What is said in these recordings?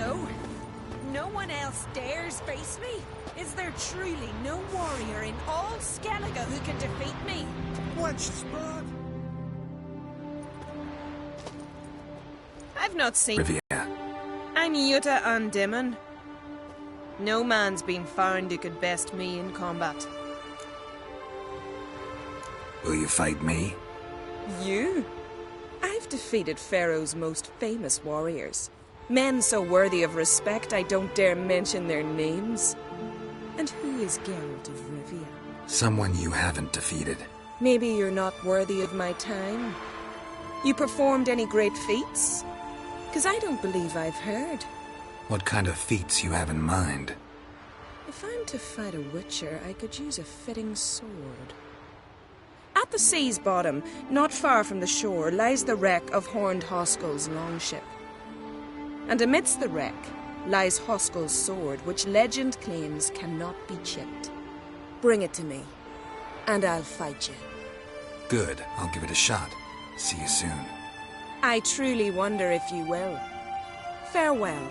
So, no one else dares face me? Is there truly no warrior in all Skellige who can defeat me? Wench's blood. I've not seen... Rivia. I'm Jutta Undimmen. No man's been found who could best me in combat. Will you fight me? You? I've defeated Pharaoh's most famous warriors. Men so worthy of respect I don't dare mention their names. And who is Geralt of Rivia? Someone you haven't defeated. Maybe you're not worthy of my time. You performed any great feats? 'Cause I don't believe I've heard. What kind of feats you have in mind? If I'm to fight a witcher, I could use a fitting sword. At the sea's bottom, not far from the shore, lies the wreck of Horned Hoskel's longship. And amidst the wreck lies Hoskel's sword, which legend claims cannot be chipped. Bring it to me, and I'll fight you. Good, I'll give it a shot. See you soon. I truly wonder if you will. Farewell.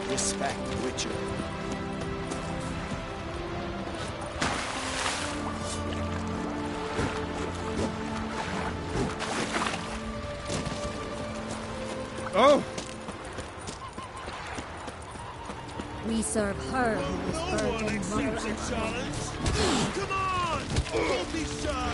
Respect, Witcher. Oh! We serve her who was burnt in mother and challenge! Come on! Don't be shy!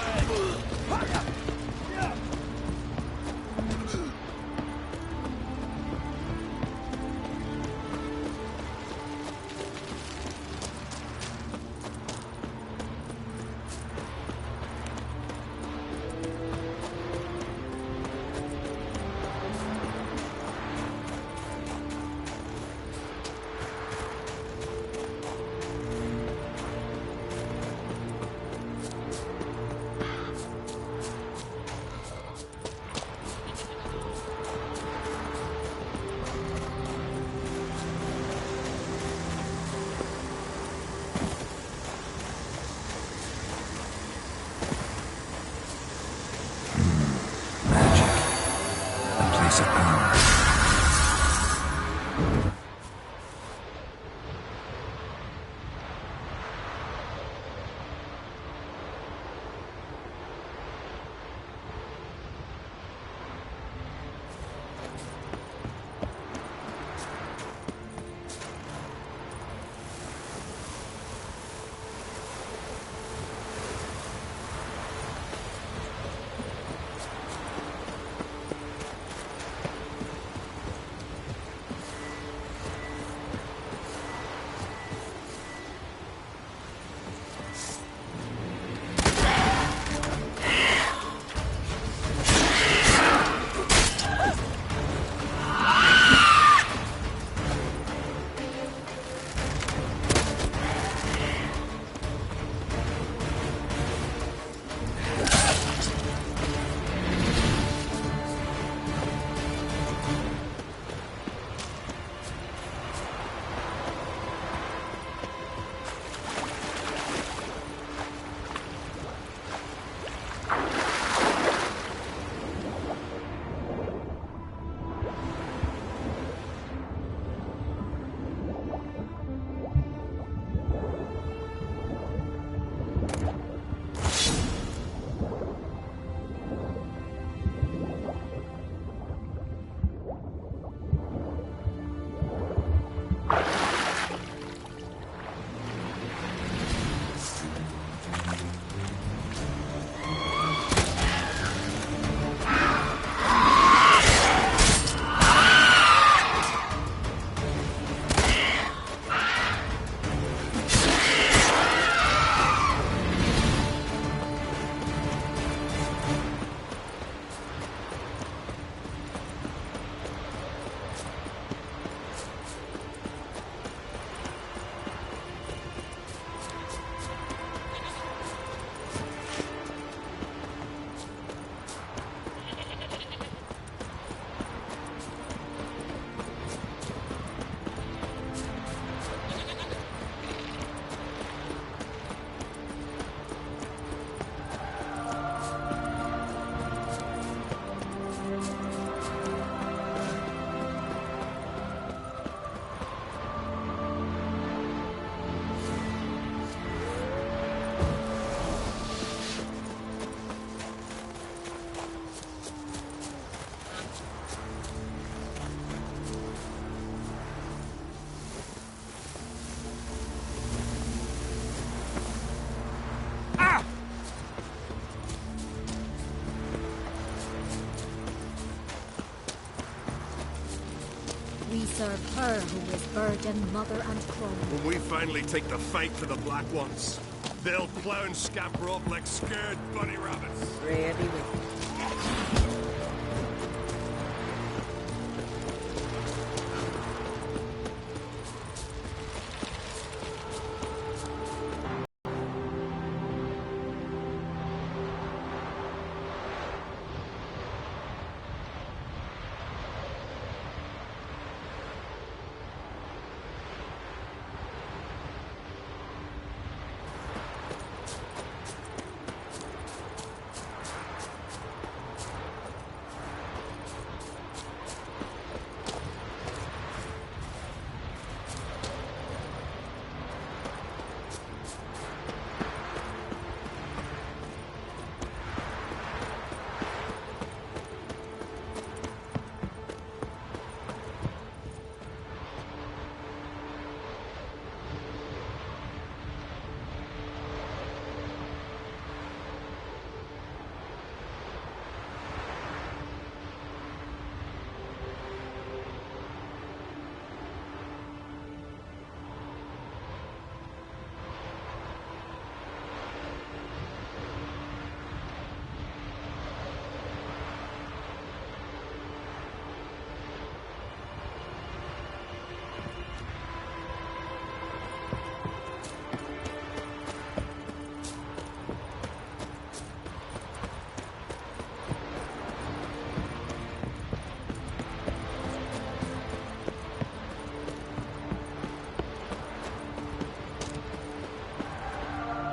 serve her who is virgin, mother, and crone. When we finally take the fight to the Black Ones, they'll plow and scamper off like scared bunny rabbits. Ready with you.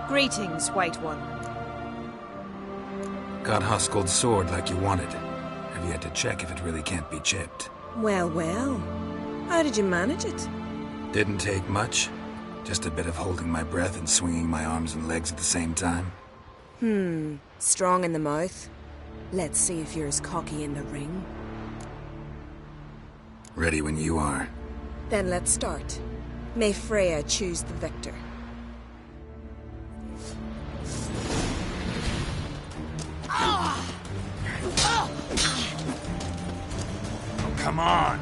Greetings, White One. Got Huskuld's sword like you wanted. Have yet to check if it really can't be chipped. Well, well. How did you manage it? Didn't take much. Just a bit of holding my breath and swinging my arms and legs at the same time. Strong in the mouth. Let's see if you're as cocky in the ring. Ready when you are. Then let's start. May Freya choose the victor. Come on!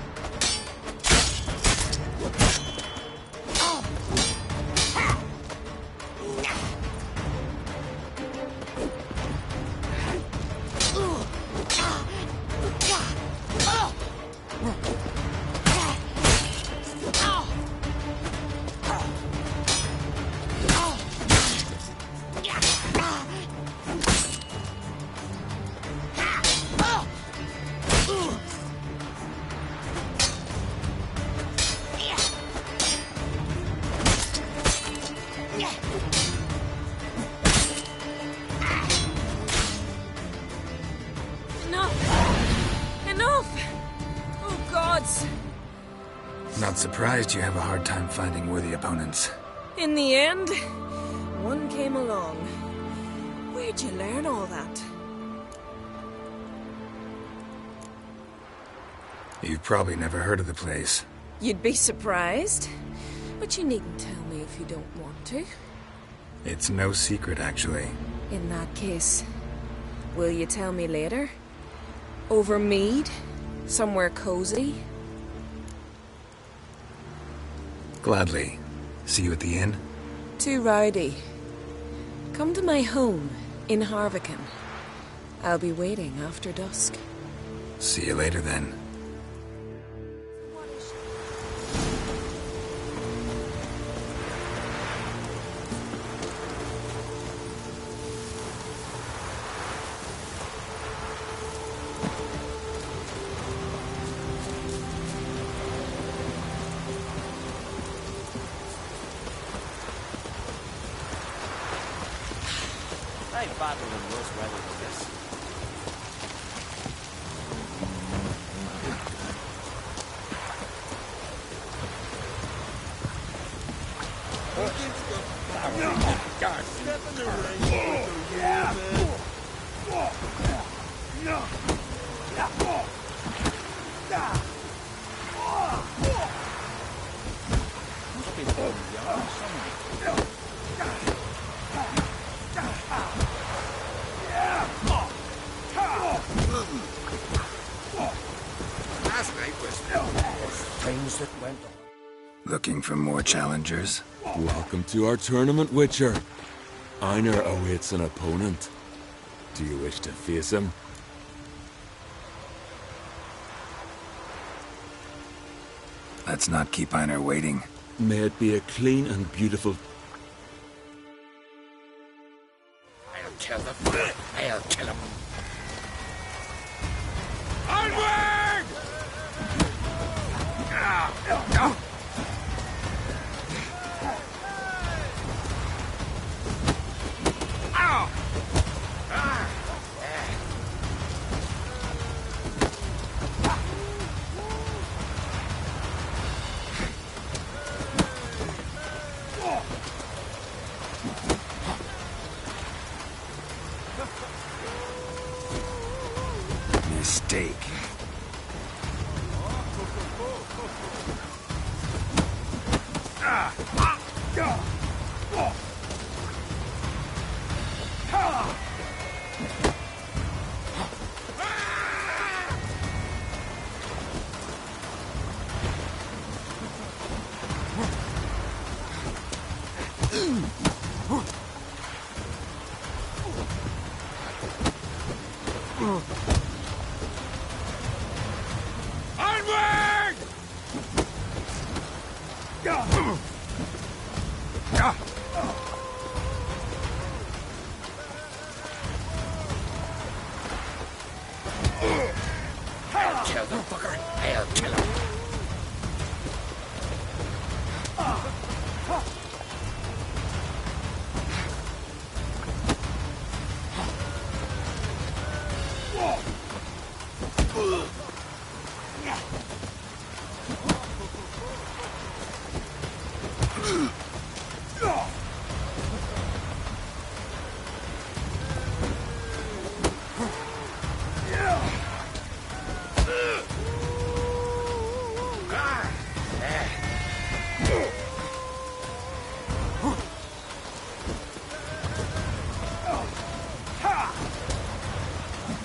Not surprised you have a hard time finding worthy opponents. In the end, one came along. Where'd you learn all that? You've probably never heard of the place. You'd be surprised. But you needn't tell me if you don't want to. It's no secret, actually. In that case, will you tell me later? Over mead? Somewhere cozy? Gladly. See you at the inn? Too rowdy. Come to my home in Harviken. I'll be waiting after dusk. See you later, then. I've battled in worse weather than this. Last night was strange the Looking for more challengers? Welcome to our tournament, Witcher. Einar awaits an opponent. Do you wish to face him? Let's not keep Einar waiting. May it be a clean and beautiful... I'll kill the fucker. I'll kill him. Onward! Mistake. Onward! I'll kill the fucker. I'll kill him.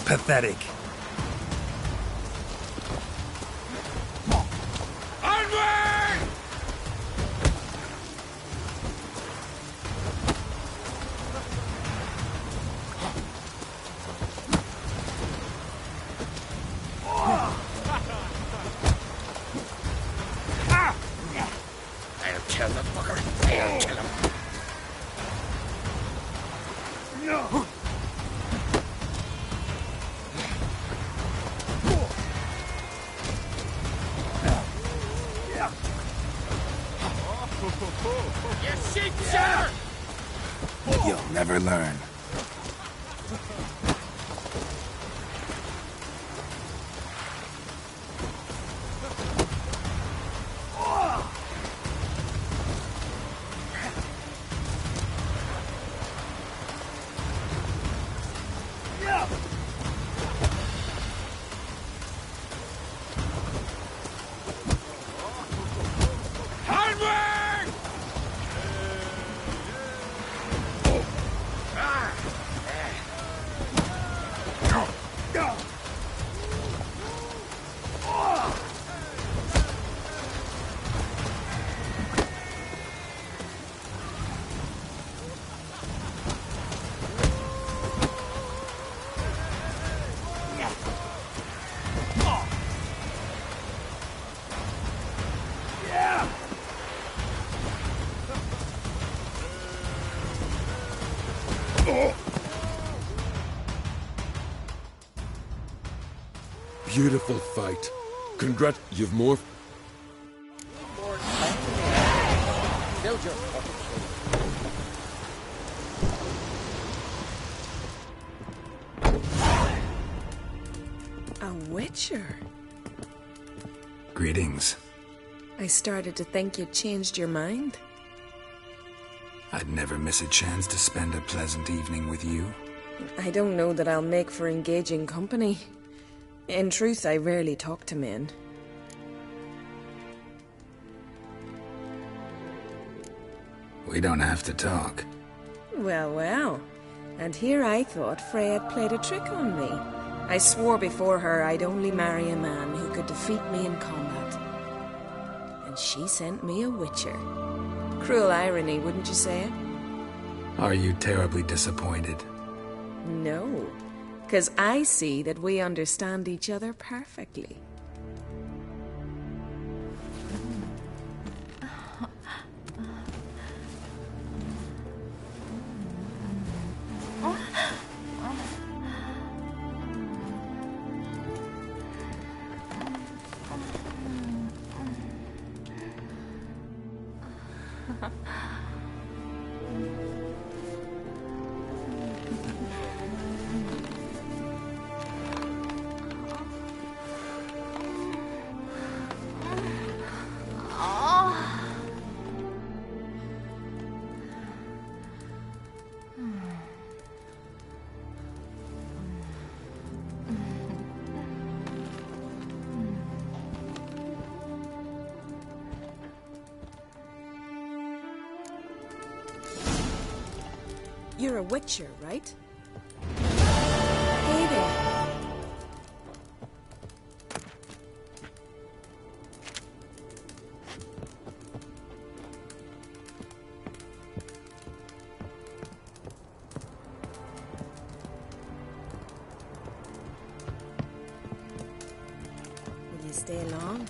Pathetic. Onward! I'll kill the fucker. I'll kill him. You sheep shatter! You'll never learn. Onward! Beautiful fight. You've more... Build your fucking A witcher? Greetings. I started to think you'd changed your mind. I'd never miss a chance to spend a pleasant evening with you. I don't know that I'll make for engaging company. In truth, I rarely talk to men. We don't have to talk. Well, well. And here I thought Frey had played a trick on me. I swore before her I'd only marry a man who could defeat me in combat. and she sent me a witcher. Cruel irony, wouldn't you say it? Are you terribly disappointed? No, because I see that we understand each other perfectly. You're a witcher, right? Hey there. Will you stay long?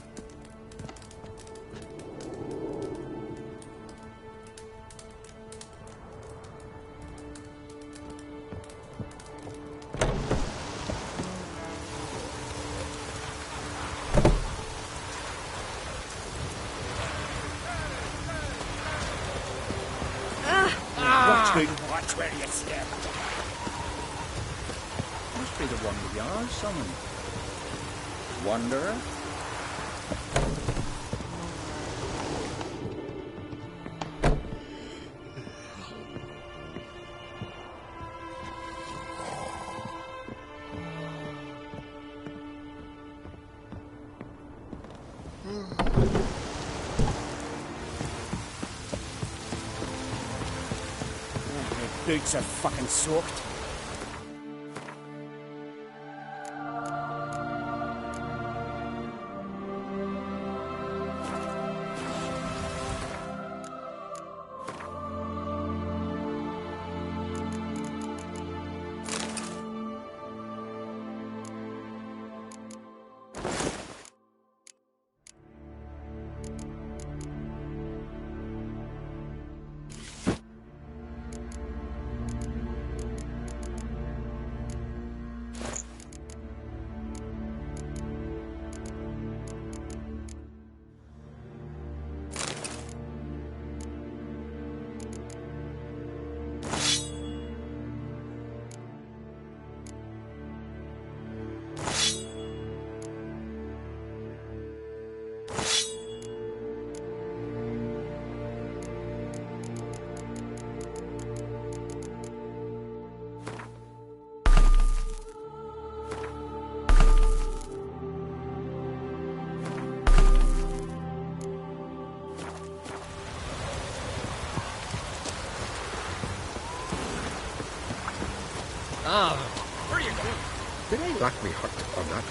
Watch where you step. Must be the one with the eyes summoned. Wanderer? Boots are fucking soaked. Where are you going? Did I lack me hurt or not?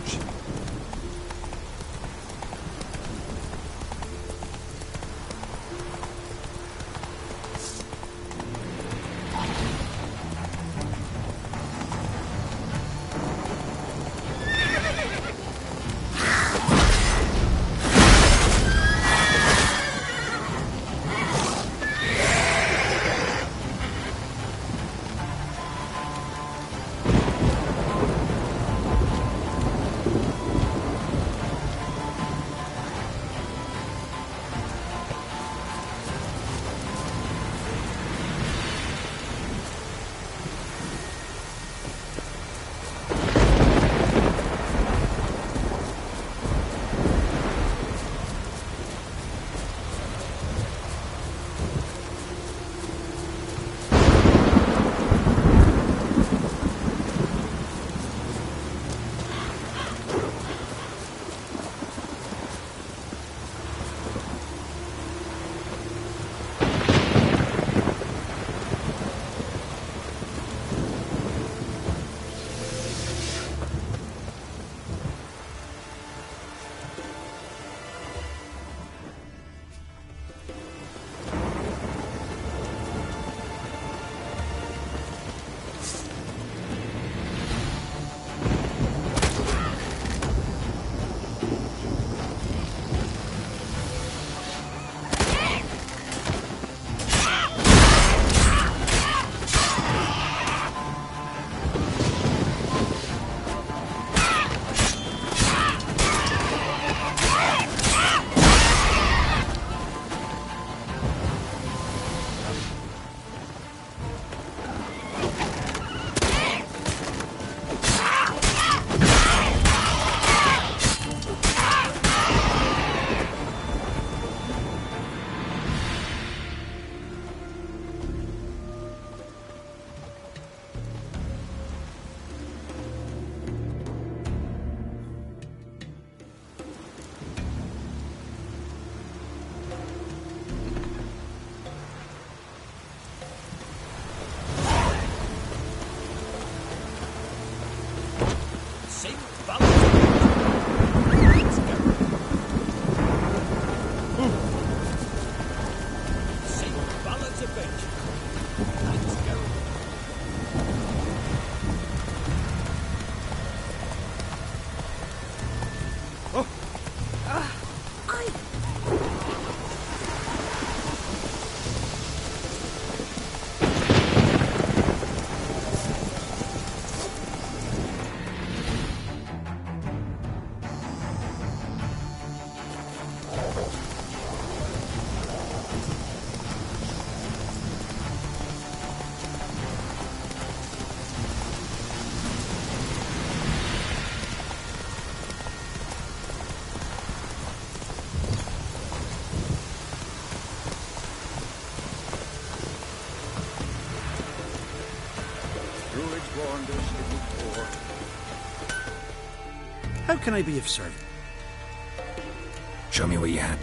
approach. How can I be of service? Show me what you have.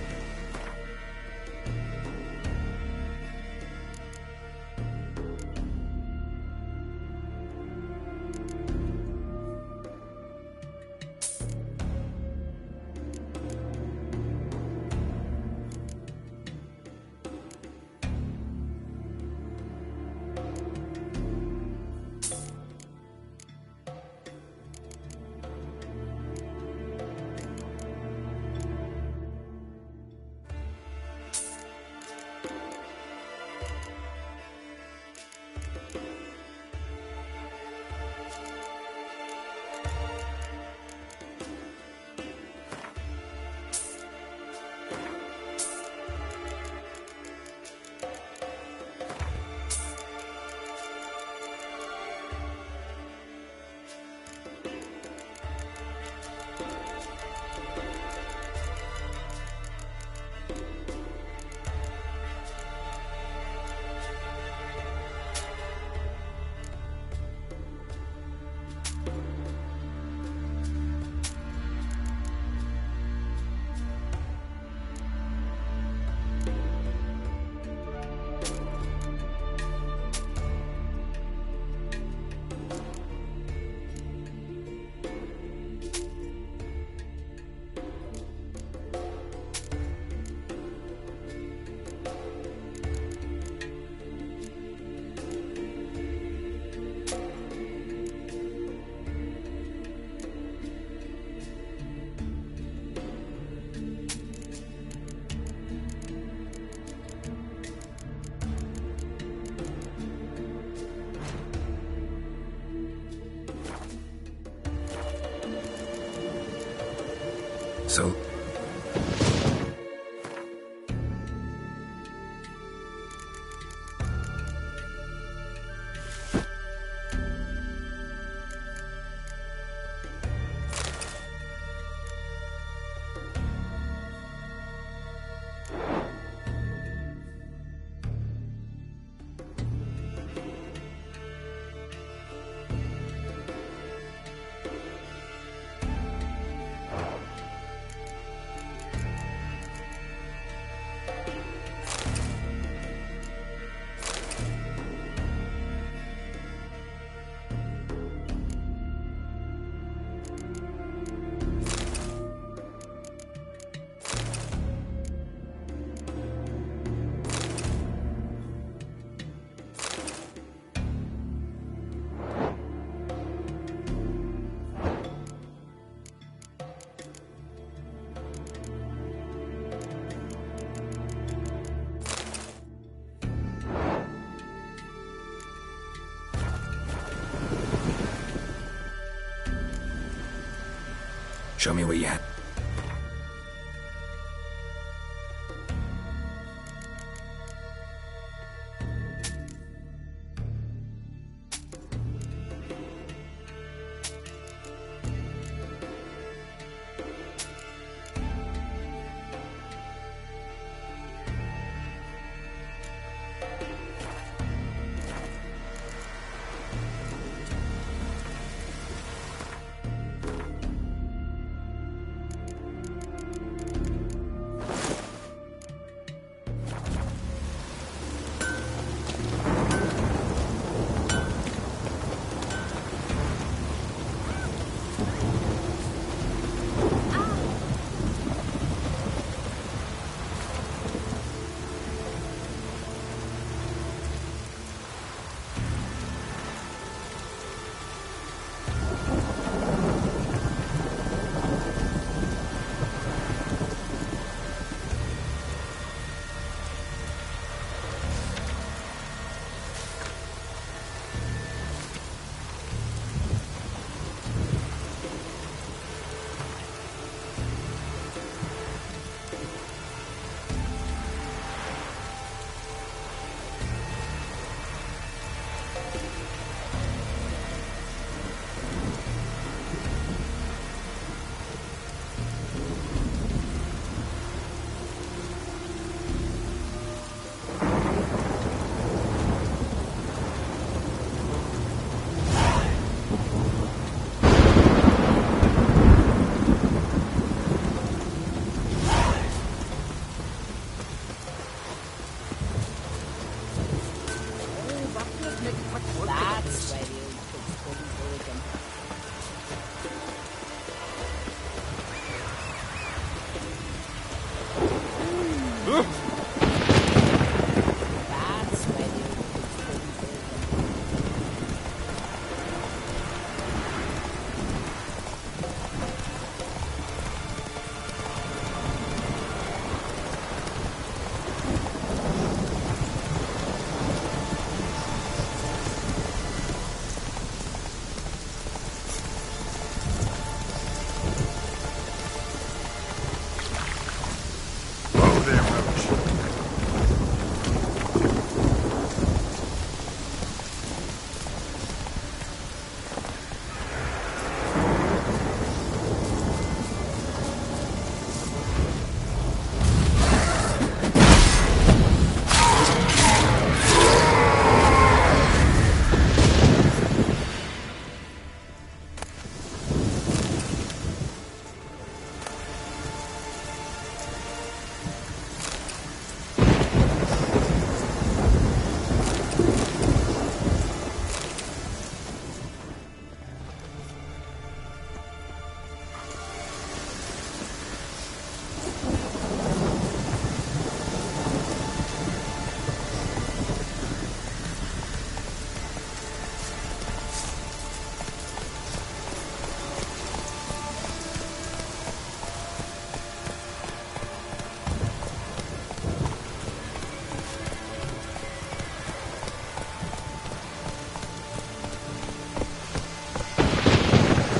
so... Show me what you have. That's why you couldn't That's why you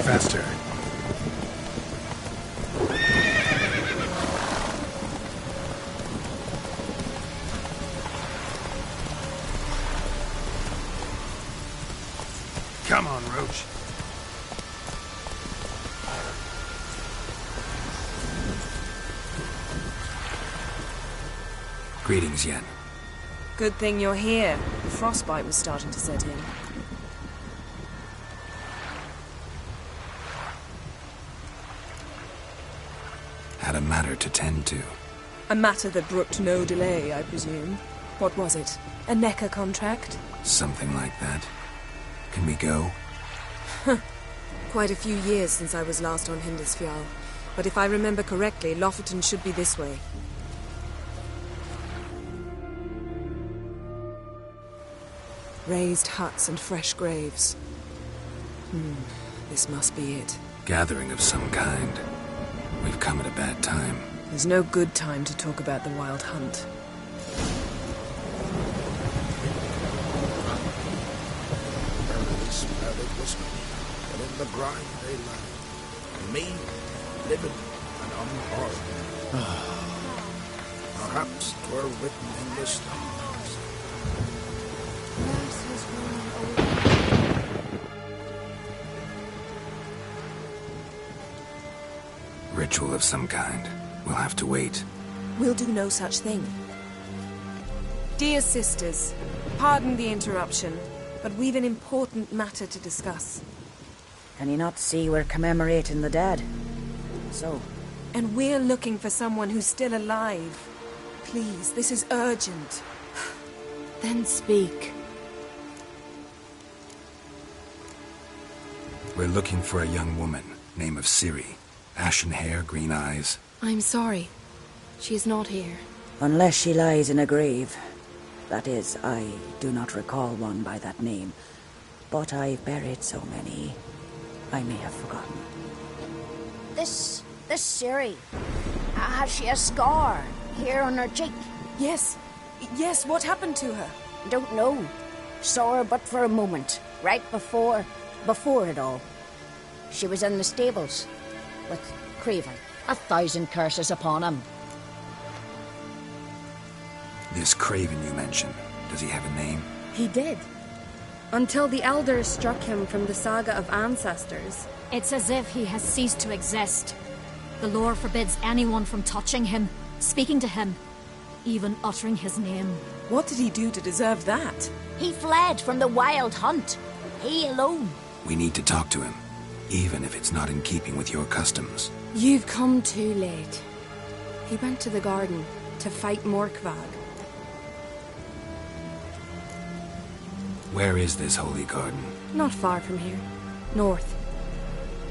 Faster. Come on, Roach. Greetings, Yen. Good thing you're here. The frostbite was starting to set in. Had a matter to tend to. A matter that brooked no delay, I presume. What was it? A NECA contract? Something like that. Can we go? Quite a few years since I was last on Hindisfjall. But if I remember correctly, Lofoten should be this way. Raised huts and fresh graves. This must be it. Gathering of some kind. We've come at a bad time. There's no good time to talk about the Wild Hunt. Barely smelled it was me, but in the grind they lie. And me, living and unharmed. Perhaps 'twere written in the stars. Grass has grown old. Ritual of some kind. We'll have to wait. We'll do no such thing. Dear sisters, pardon the interruption, but we've an important matter to discuss. Can you not see we're commemorating the dead? So, And we're looking for someone who's still alive. Please, this is urgent. Then speak. We're looking for a young woman, name of Ciri. Ashen hair, green eyes. I'm sorry. She is not here. unless she lies in a grave. That is, I do not recall one by that name. But I've buried so many, I may have forgotten. This Ciri, has she a scar here on her cheek? Yes, what happened to her? Don't know. Saw her but for a moment, right before it all. She was in the stables with Craven. 1,000 curses upon him. This Craven you mentioned, does he have a name? He did. Until the elders struck him from the saga of ancestors. It's as if he has ceased to exist. The lore forbids anyone from touching him, speaking to him, even uttering his name. What did he do to deserve that? He fled from the Wild Hunt. He alone. We need to talk to him, even if it's not in keeping with your customs. You've come too late. He went to the garden to fight Morkvag. Where is this holy garden? Not far from here. North.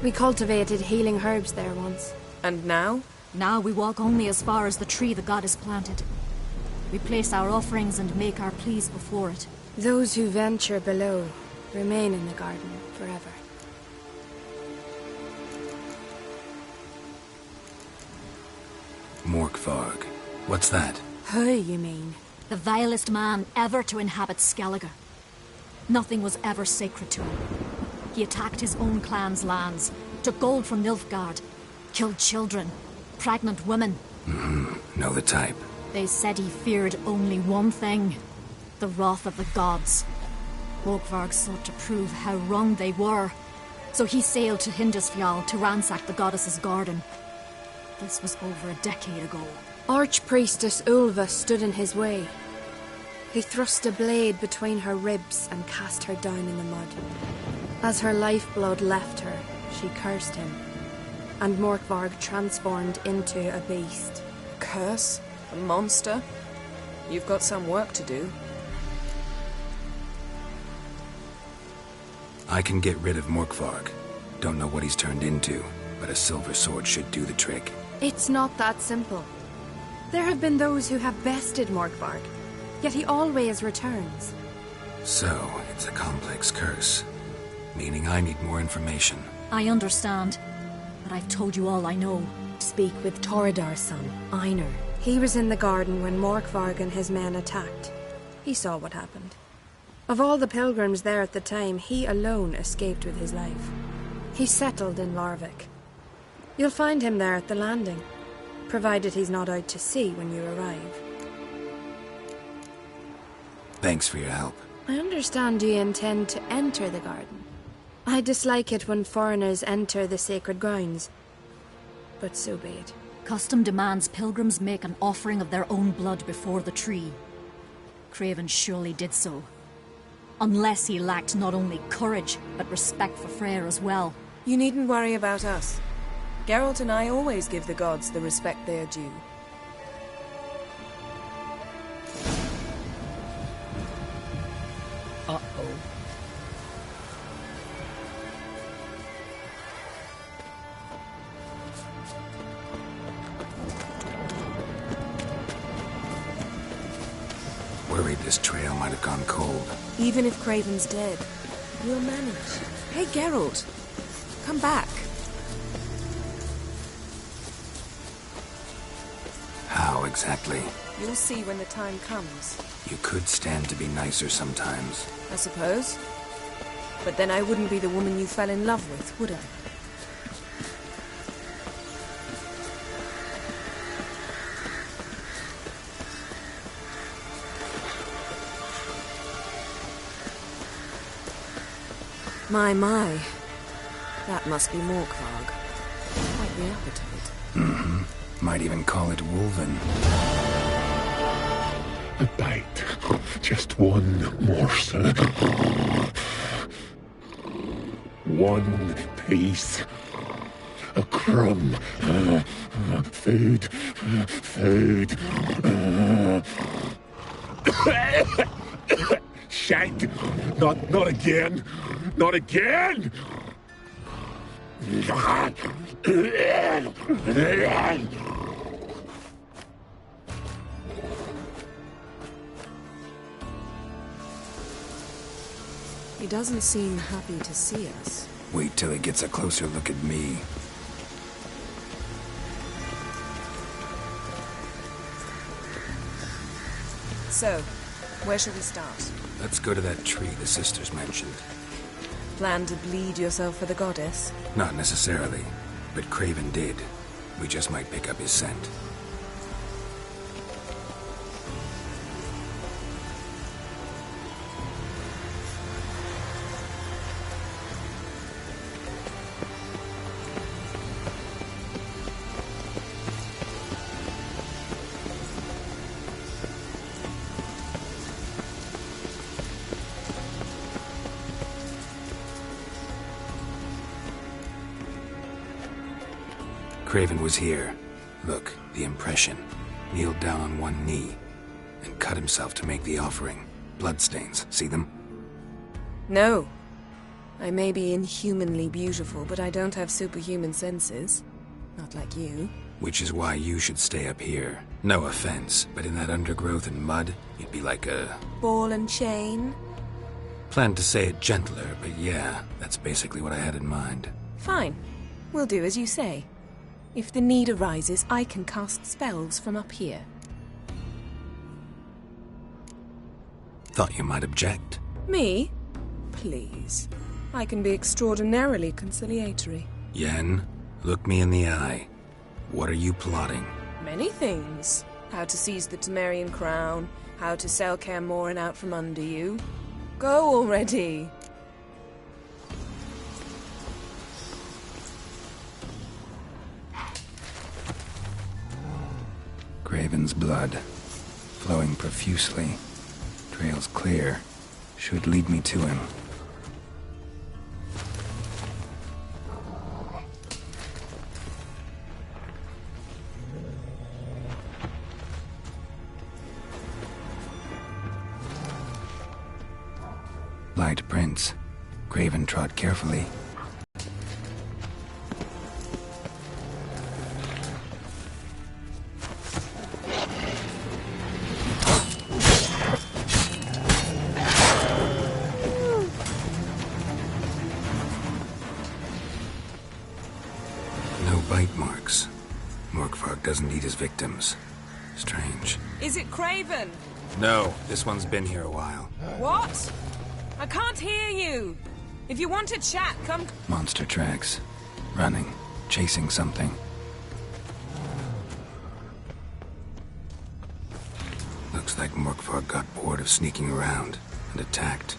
We cultivated healing herbs there once. And now? Now we walk only as far as the tree the goddess planted. We place our offerings and make our pleas before it. Those who venture below remain in the garden forever. Morkvarg. What's that? Who, you mean? The vilest man ever to inhabit Skellige. Nothing was ever sacred to him. He attacked his own clan's lands, took gold from Nilfgaard, killed children, pregnant women. Know the type. They said he feared only one thing, the wrath of the gods. Morkvarg sought to prove how wrong they were, so he sailed to Hindisfjall to ransack the goddess's garden. This was over a decade ago. Archpriestess Ulva stood in his way. He thrust a blade between her ribs and cast her down in the mud. As her lifeblood left her, she cursed him, and Morkvarg transformed into a beast. Curse? A monster? You've got some work to do. I can get rid of Morkvarg. Don't know what he's turned into, but a silver sword should do the trick. It's not that simple. There have been those who have bested Morkvarg, yet he always returns. So, it's a complex curse. Meaning I need more information. I understand, but I've told you all I know. Speak with Torridar's son, Einar. He was in the garden when Morkvarg and his men attacked. He saw what happened. Of all the pilgrims there at the time, he alone escaped with his life. He settled in Larvik. You'll find him there at the landing, provided he's not out to sea when you arrive. Thanks for your help. I understand you intend to enter the garden. I dislike it when foreigners enter the sacred grounds. But so be it. Custom demands pilgrims make an offering of their own blood before the tree. Craven surely did so. Unless he lacked not only courage, but respect for Freyr as well. You needn't worry about us. Geralt and I always give the gods the respect they are due. Uh-oh. Worried this trail might have gone cold. Even if Craven's dead, we'll manage. Hey, Geralt, come back. How exactly? You'll see when the time comes. You could stand to be nicer sometimes. I suppose. But then I wouldn't be the woman you fell in love with, would I? My. That must be Morkvarg. Quite the appetite. Mm-hmm. Might even call it Wolven. A bite. Just one morsel. One piece. A crumb. Food. Food. Shite. Not again. Not again! He doesn't seem happy to see us. Wait till he gets a closer look at me. So, where shall we start? Let's go to that tree the sisters mentioned. Plan to bleed yourself for the goddess? Not necessarily, but Craven did. We just might pick up his scent. Craven was here. Look, the impression. Kneeled down on one knee and cut himself to make the offering. Bloodstains, see them? No. I may be inhumanly beautiful, but I don't have superhuman senses. Not like you. Which is why you should stay up here. No offense, but in that undergrowth and mud, you'd be like a... ball and chain? Planned to say it gentler, but yeah, that's basically what I had in mind. Fine. We'll do as you say. If the need arises, I can cast spells from up here. Thought you might object. Me? Please. I can be extraordinarily conciliatory. Yen, look me in the eye. What are you plotting? Many things. How to seize the Temerian crown, how to sell Kaer Morhen out from under you. Go already! Craven's blood, flowing profusely. Trail's clear. Should lead me to him. Light prints. Craven trod carefully. Bite marks. Morkvarg doesn't eat his victims. Strange. Is it Craven? No, this one's been here a while. What? I can't hear you. If you want to chat, come... Monster tracks. Running. Chasing something. Looks like Morkvarg got bored of sneaking around and attacked.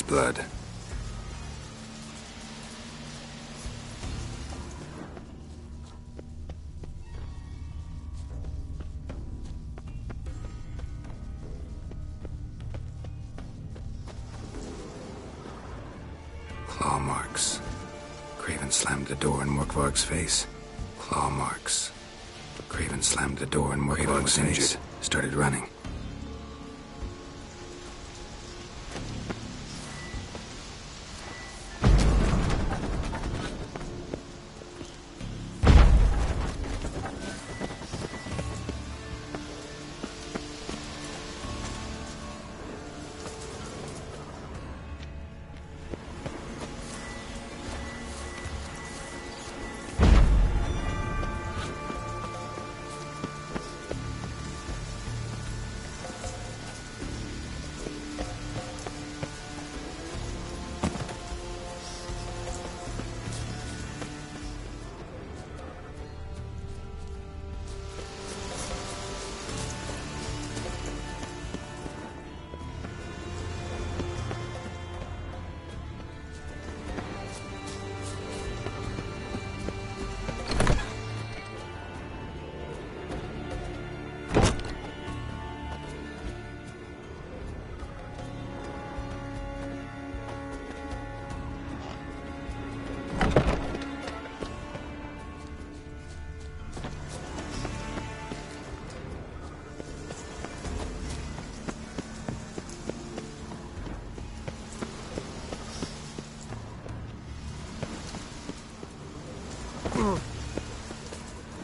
blood. Claw marks. Craven slammed the door in Morkvarg's face. Claw marks. Craven slammed the door in Morkvarg's face. Injured. Started running.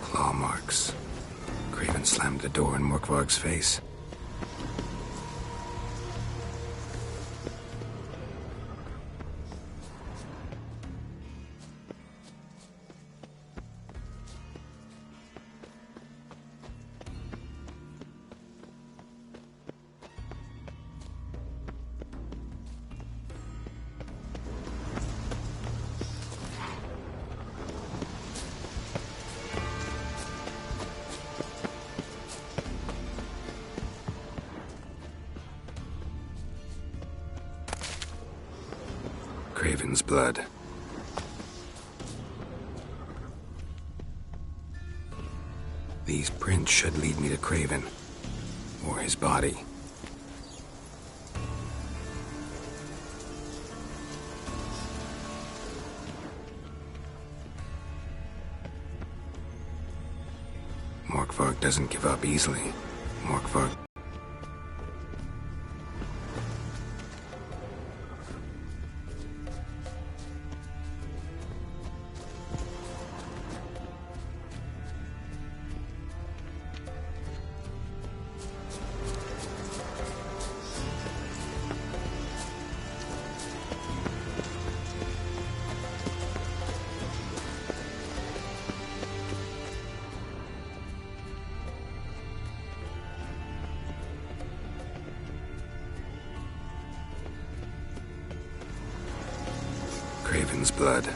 Claw marks. Craven slammed the door in Morkvarg's face. Craven's blood. These prints should lead me to Craven, or his body. Morkvarg doesn't give up easily. Morkvarg... Craven's blood.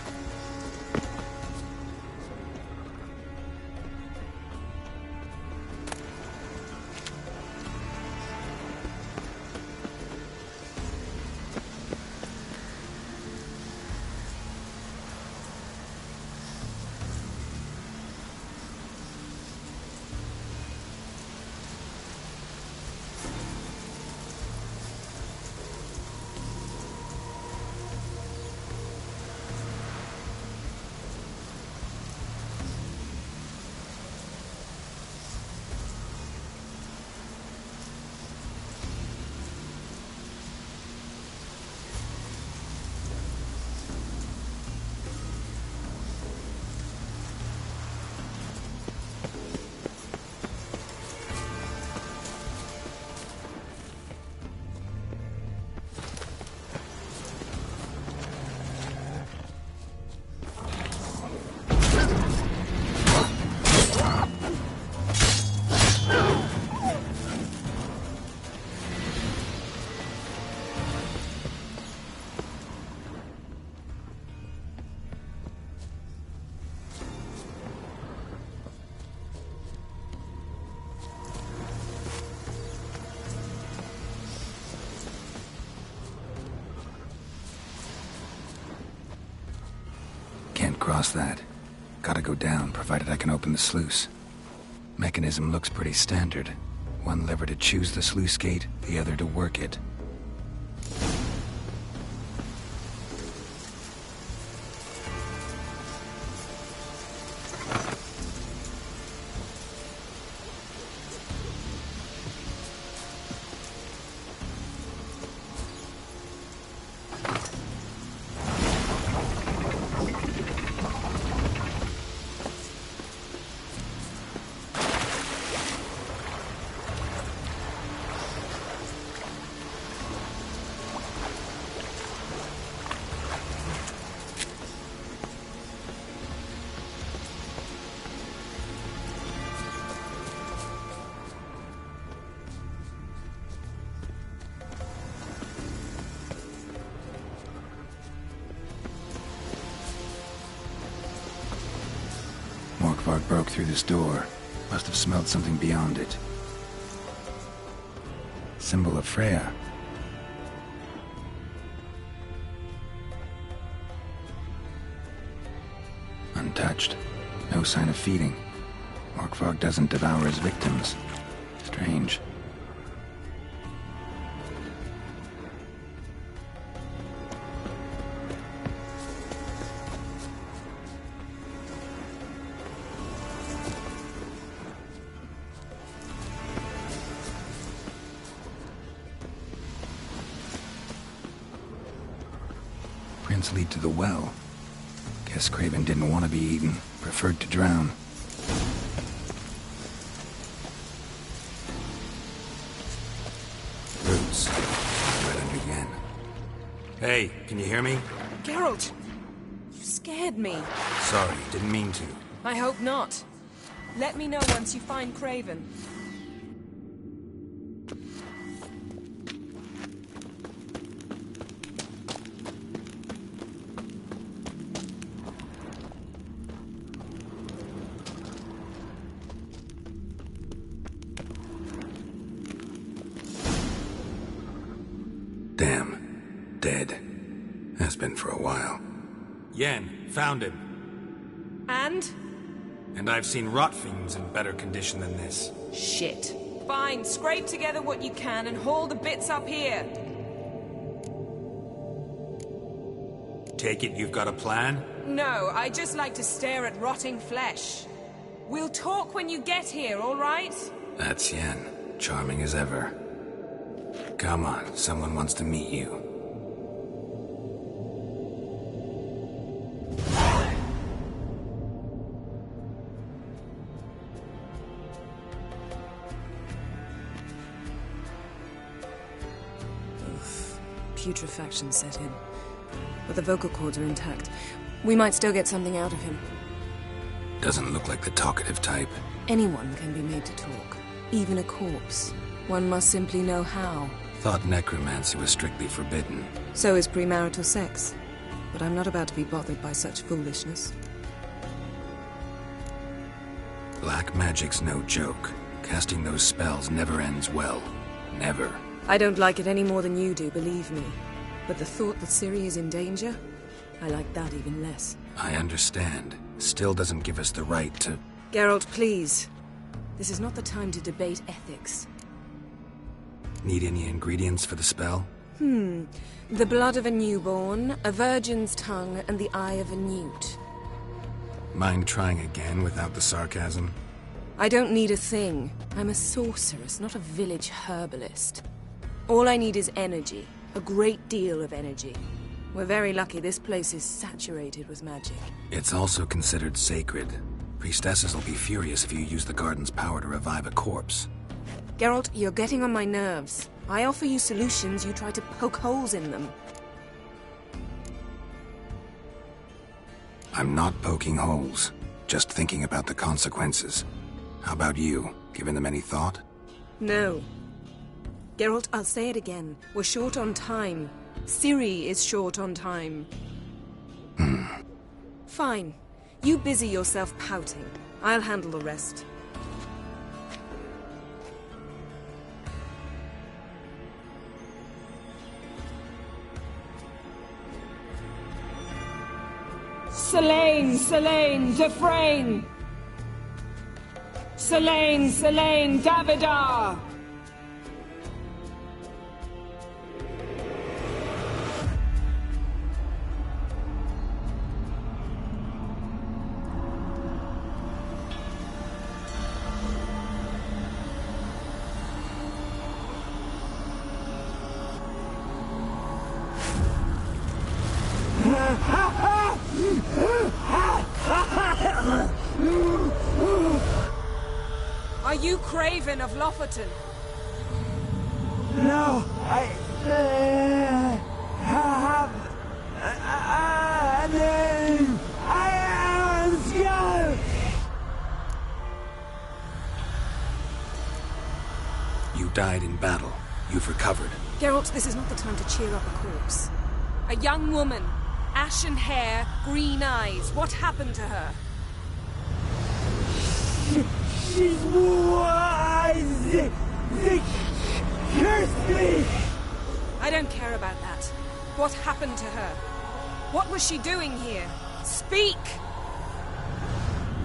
across that. Gotta go down, provided I can open the sluice. Mechanism looks pretty standard. One lever to choose the sluice gate, the other to work it. Morkvarg broke through this door. Must have smelled something beyond it. Symbol of Freya. Untouched. No sign of feeding. Morkvarg doesn't devour his victims. Strange. Prints lead to the well. Guess Craven didn't want to be eaten. Preferred to drown. Roots. Right under Yen. Hey, can you hear me? Geralt! You scared me. Sorry, didn't mean to. I hope not. Let me know once you find Craven. Damn. Dead. Has been for a while. Yen, found him. And? And I've seen rot fiends in better condition than this. Shit. Fine, scrape together what you can and haul the bits up here. Take it you've got a plan? No, I just like to stare at rotting flesh. We'll talk when you get here, all right? That's Yen. Charming as ever. Come on, someone wants to meet you. Putrefaction set in. But the vocal cords are intact. We might still get something out of him. Doesn't look like the talkative type. Anyone can be made to talk. Even a corpse. One must simply know how. Thought necromancy was strictly forbidden. So is premarital sex. But I'm not about to be bothered by such foolishness. Black magic's no joke. Casting those spells never ends well. Never. I don't like it any more than you do, believe me. But the thought that Ciri is in danger, I like that even less. I understand. Still doesn't give us the right to... Geralt, please. This is not the time to debate ethics. Need any ingredients for the spell? The blood of a newborn, a virgin's tongue, and the eye of a newt. Mind trying again without the sarcasm? I don't need a thing. I'm a sorceress, not a village herbalist. All I need is energy. A great deal of energy. We're very lucky this place is saturated with magic. It's also considered sacred. Priestesses will be furious if you use the garden's power to revive a corpse. Geralt, you're getting on my nerves. I offer you solutions, you try to poke holes in them. I'm not poking holes. Just thinking about the consequences. How about you? Given them any thought? No. Geralt, I'll say it again. We're short on time. Ciri is short on time. Fine. You busy yourself pouting. I'll handle the rest. Selene, Selene, Dufresne! Selene, Selene, Davidar! Are you Craven of Lofoten? No, I have a name. I am Skjal. You died in battle. You've recovered. Geralt, this is not the time to cheer up a corpse. A young woman, ashen hair, green eyes. What happened to her? She's wise. They cursed me. I don't care about that. What happened to her? What was she doing here? Speak!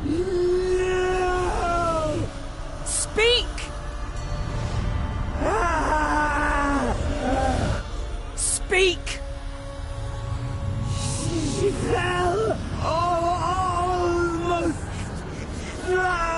No! Speak! Speak! She fell almost drowned.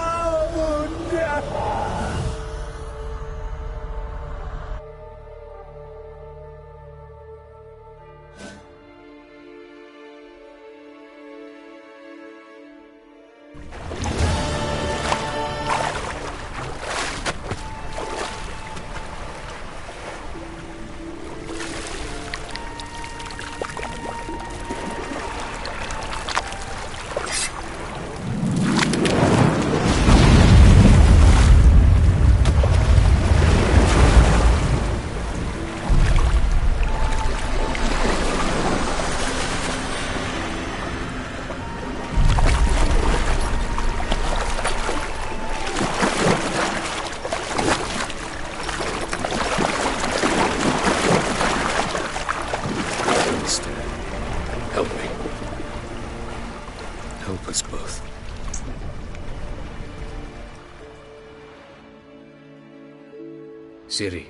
Ciri.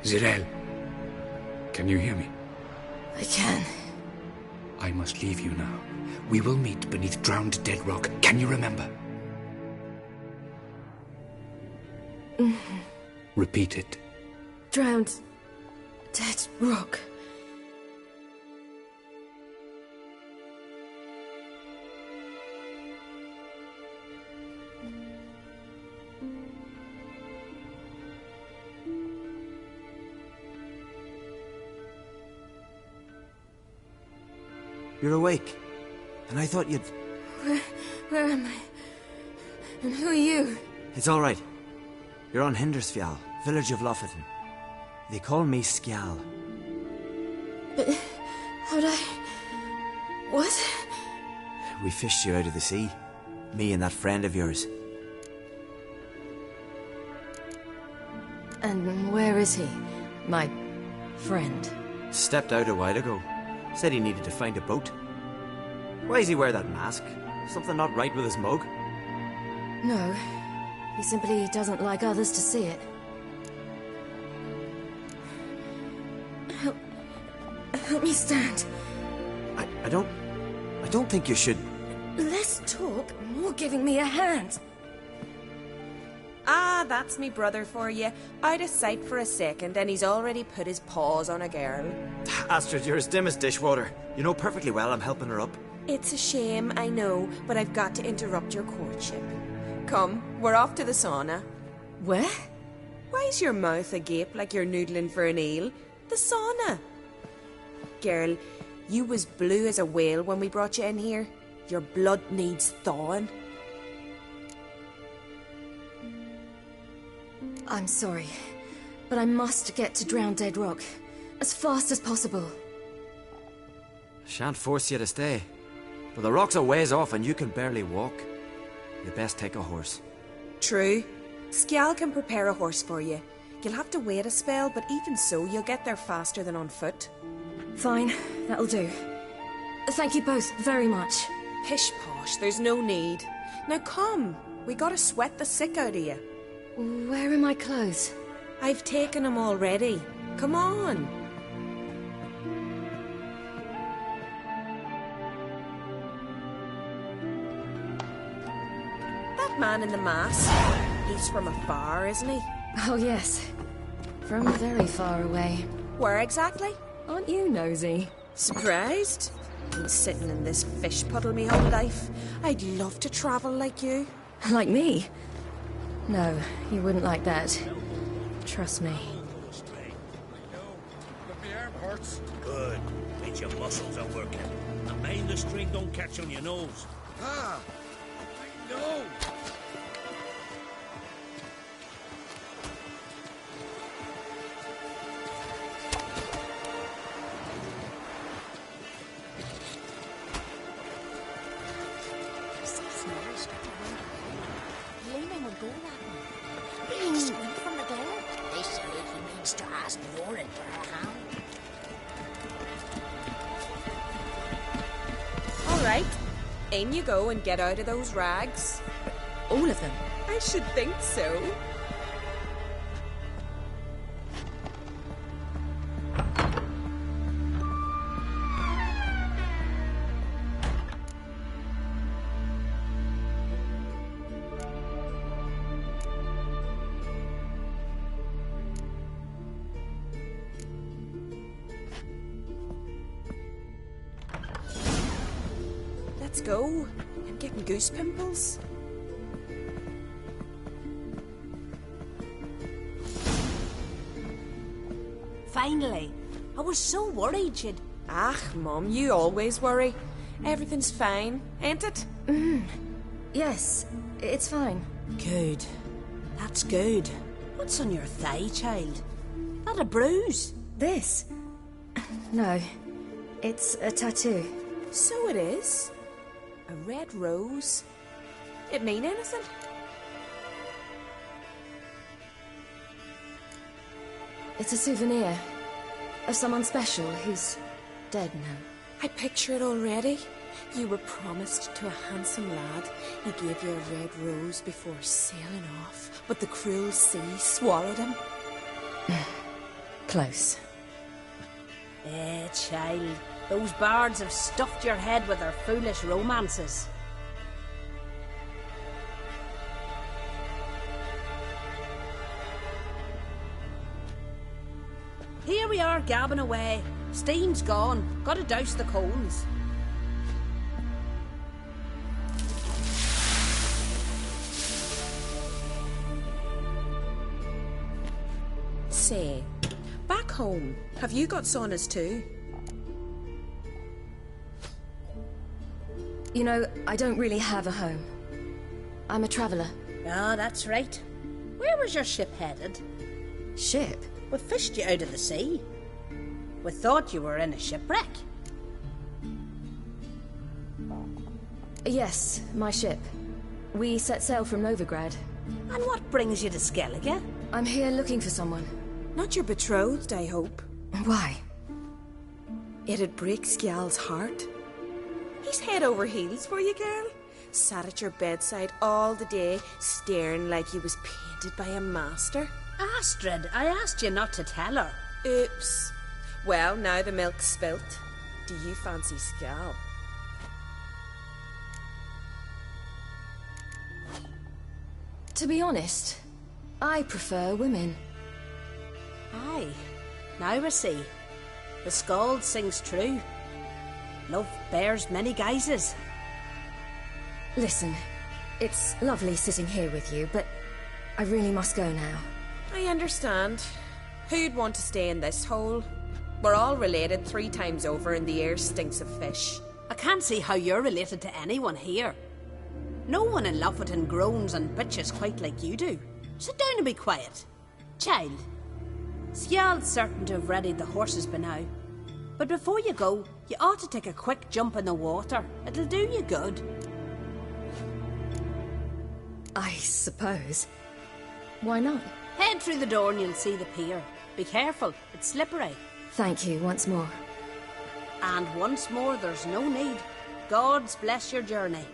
Zirael. Can you hear me? I can. I must leave you now. We will meet beneath drowned dead rock. Can you remember? Repeat it. Drowned dead rock. You're awake. And I thought you'd... Where am I? And who are you? It's all right. You're on Hindersfjall, village of Lofoten. They call me Skjal. But how'd I... What? We fished you out of the sea. Me and that friend of yours. And where is he? My friend. Stepped out a while ago. Said he needed to find a boat. Why does he wear that mask? Something not right with his mug? No. He simply doesn't like others to see it. Help me stand. I don't think you should... Less talk, more giving me a hand. Ah, that's me brother for you. Out of sight for a second, and he's already put his paws on a girl. Astrid, you're as dim as dishwater. You know perfectly well I'm helping her up. It's a shame, I know, but I've got to interrupt your courtship. Come, we're off to the sauna. Where? Why's your mouth agape like you're noodling for an eel? The sauna. Girl, you was blue as a whale when we brought you in here. Your blood needs thawing. I'm sorry, but I must get to Drowned Dead Rock as fast as possible. Shan't force you to stay. But the rock's a ways off and you can barely walk. You best take a horse. True. Skjal can prepare a horse for you. You'll have to wait a spell, but even so, you'll get there faster than on foot. Fine, that'll do. Thank you both very much. Pish posh, there's no need. Now come, we gotta sweat the sick out of you. Where are my clothes? I've taken them already. Come on. That man in the mask, he's from afar, isn't he? Oh, yes. From very far away. Where exactly? Aren't you nosy? Surprised? Been sitting in this fish puddle me whole life. I'd love to travel like you. Like me? No, you wouldn't like that. Trust me. But my arm hurts. Good. Means your muscles are working. And mind the string don't catch on your nose. Ah! My nose! Leaning would go that way. Really sweet from the glare. They say he means to ask Lauren for her hand. All right. In you go and get out of those rags. All of them? I should think so. Let's go. I'm getting goose pimples. Finally. I was so worried you'd... Ah, Mum, you always worry. Everything's fine, ain't it? Yes, it's fine. Good. That's good. What's on your thigh, child? That a bruise? This? No. It's a tattoo. So it is. A red rose. It mean anything? It's a souvenir of someone special who's dead now. I picture it already. You were promised to a handsome lad. He gave you a red rose before sailing off, but the cruel sea swallowed him. Close. Child. Those bards have stuffed your head with their foolish romances. Here we are, gabbing away. Steam's gone. Gotta douse the cones. Say, back home, have you got saunas too? You know, I don't really have a home. I'm a traveller. Ah, that's right. Where was your ship headed? Ship? We fished you out of the sea. We thought you were in a shipwreck. Yes, my ship. We set sail from Novigrad. And what brings you to Skellige? I'm here looking for someone. Not your betrothed, I hope. Why? It'd break Skjal's heart. He's head over heels for you, girl. Sat at your bedside all the day, staring like he was painted by a master. Astrid, I asked you not to tell her. Oops. Well, now the milk's spilt. Do you fancy Skjal? To be honest, I prefer women. Aye. Now we see. The Skald sings true. Love bears many guises. Listen, it's lovely sitting here with you, but I really must go now. I understand. Who'd want to stay in this hole? We're all related 3 times over and the air stinks of fish. I can't see how you're related to anyone here. No one in Lofoten groans and bitches quite like you do. Sit down and be quiet. Child, Skjald's certain to have readied the horses by now. But before you go, you ought to take a quick jump in the water. It'll do you good. I suppose. Why not? Head through the door and you'll see the pier. Be careful, it's slippery. Thank you once more. And once more, there's no need. Gods bless your journey.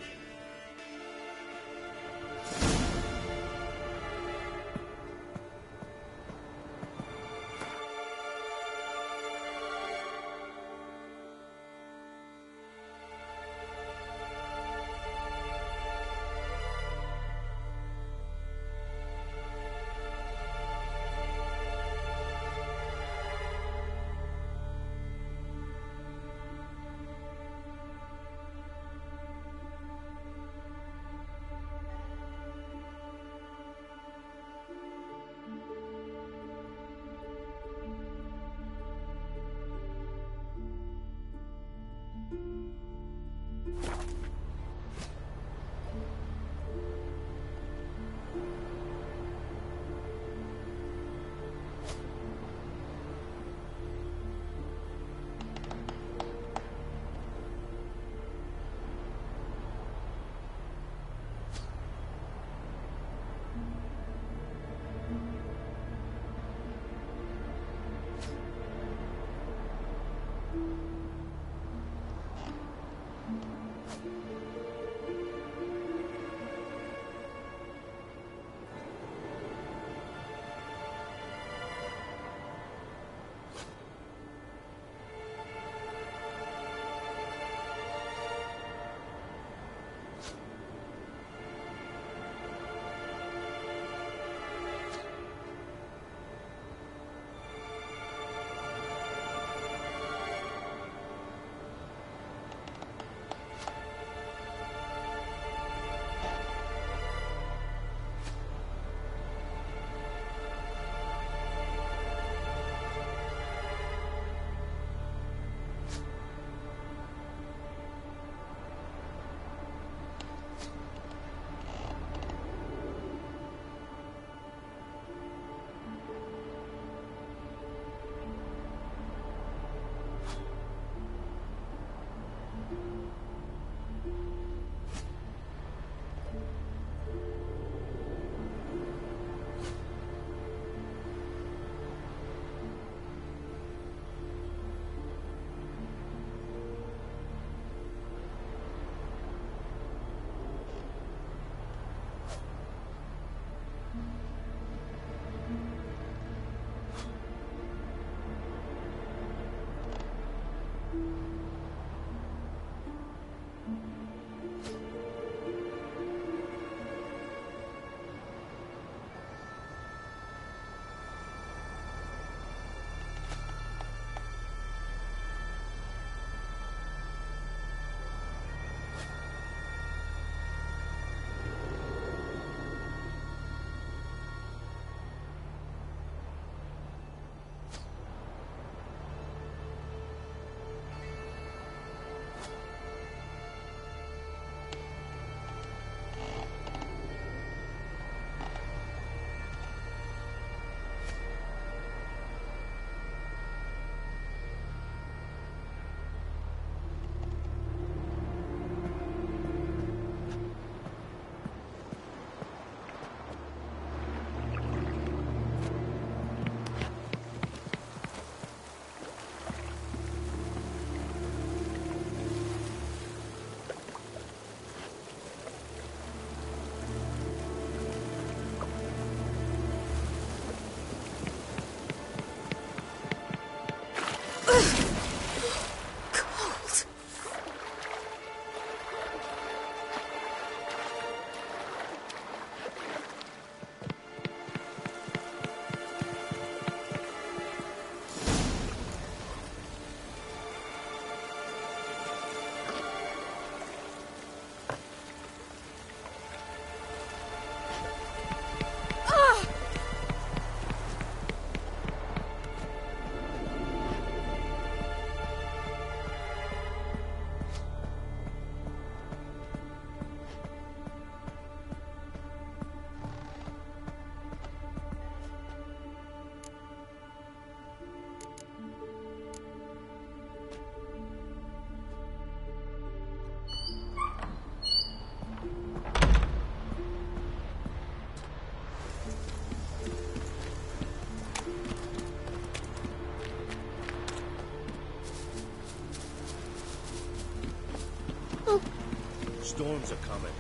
Storms are coming.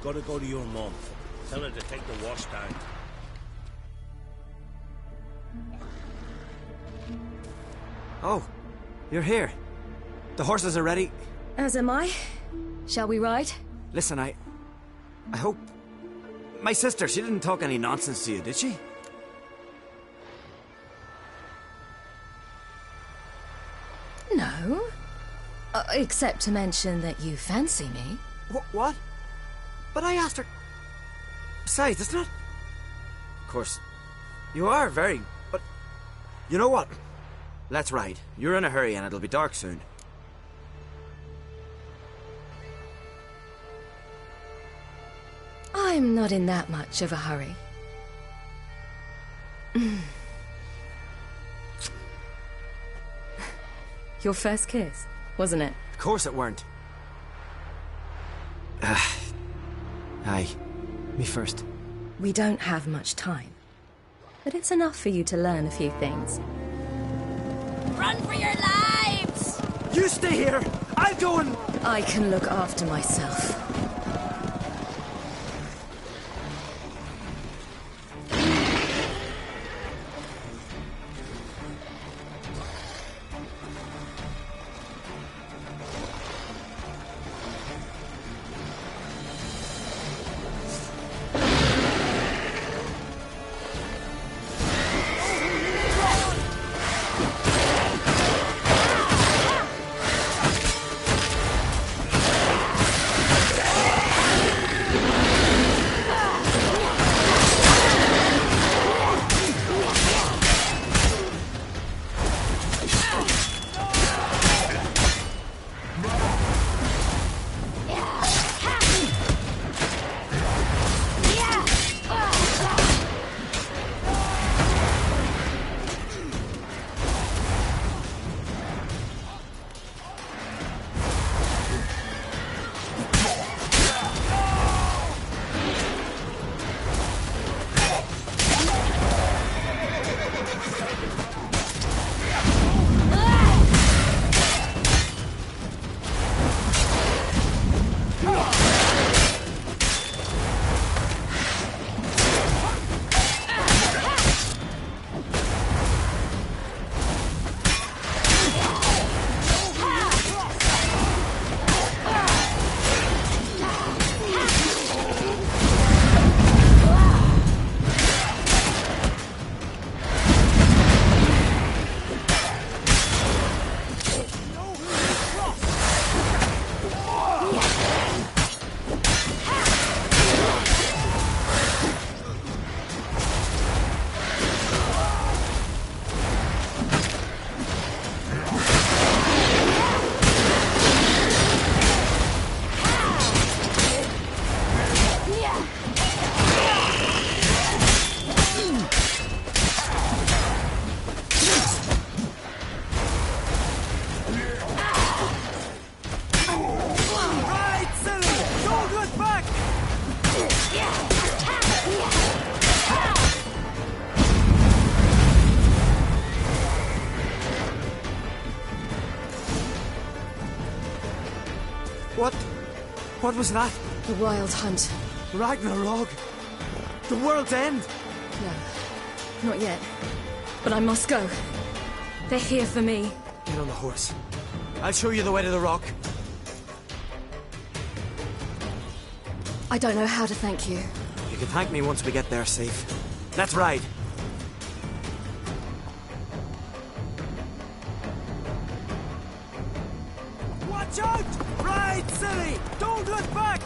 Gotta go to your mum. Tell her to take the wash down. Oh, you're here. The horses are ready. As am I. Shall we ride? Listen, I hope... My sister, she didn't talk any nonsense to you, did she? No. Except to mention that you fancy me. What? But I asked her... Besides, it's not... Of course, you are very... But... You know what? Let's ride. You're in a hurry and it'll be dark soon. I'm not in that much of a hurry. Your first kiss, wasn't it? Of course it weren't. Aye. Me first. We don't have much time. But it's enough for you to learn a few things. Run for your lives! You stay here! I'll go and... I can look after myself. What was that? The Wild Hunt. Ragnarok? The world's end? No, not yet. But I must go. They're here for me. Get on the horse. I'll show you the way to the rock. I don't know how to thank you. You can thank me once we get there safe. Let's ride. Watch out! Ride, silly! Don't look back!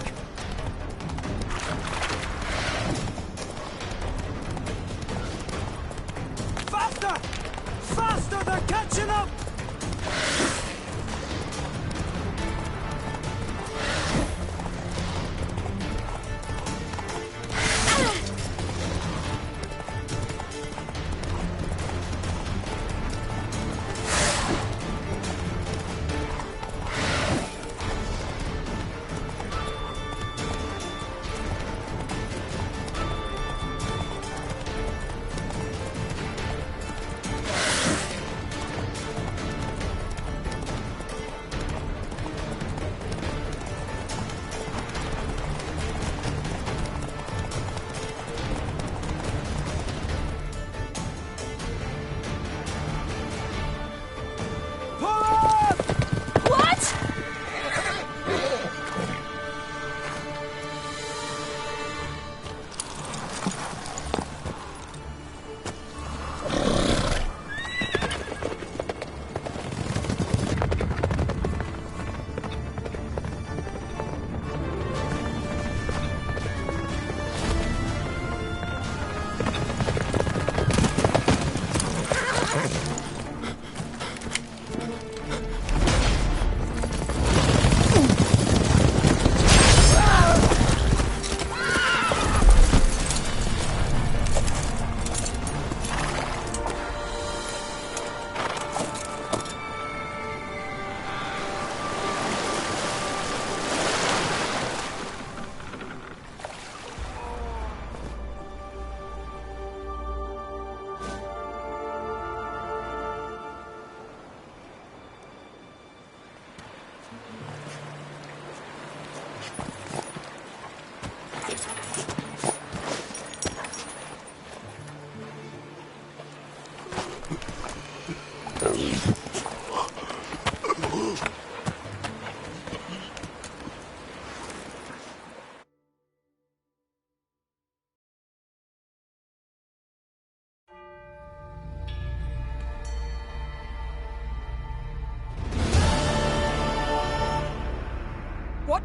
Faster! Faster! They're catching up!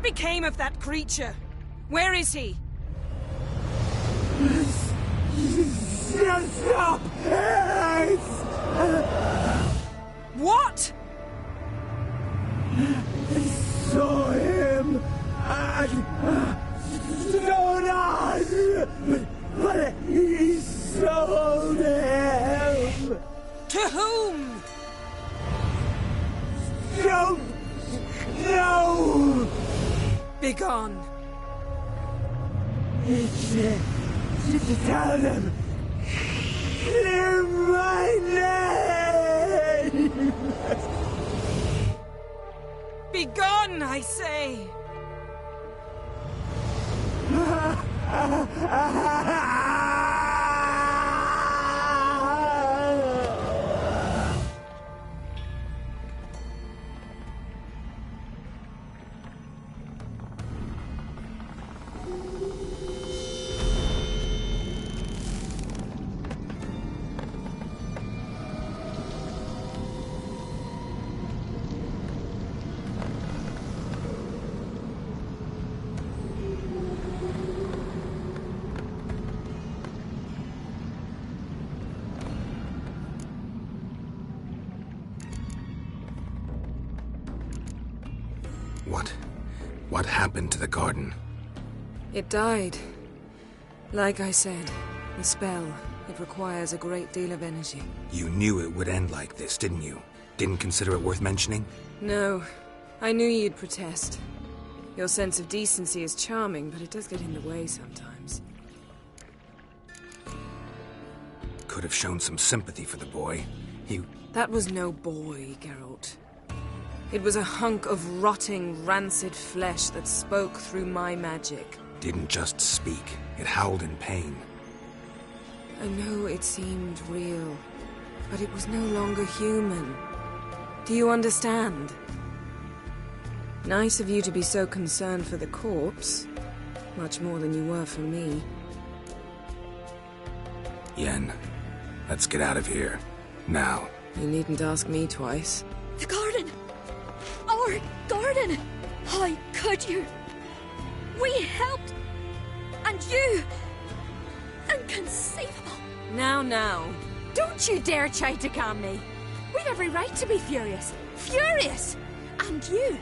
became of that creature? Where is he? Stop! What? I saw him at Stonas, but he sold him. To whom? Don't know. Begone. To tell them, clear my name. Begone, I say! What happened to the garden? It died. Like I said, the spell, it requires a great deal of energy. You knew it would end like this, didn't you? Didn't consider it worth mentioning? No. I knew you'd protest. Your sense of decency is charming, but it does get in the way sometimes. Could have shown some sympathy for the boy. That was no boy, Geralt. It was a hunk of rotting, rancid flesh that spoke through my magic. Didn't just speak. It howled in pain. I know it seemed real, but it was no longer human. Do you understand? Nice of you to be so concerned for the corpse. Much more than you were for me. Yen, let's get out of here. Now. You needn't ask me twice. The garden! Our garden! How could you? We helped! And you! Inconceivable! Now. Don't you dare try to calm me. We've every right to be furious. Furious! And you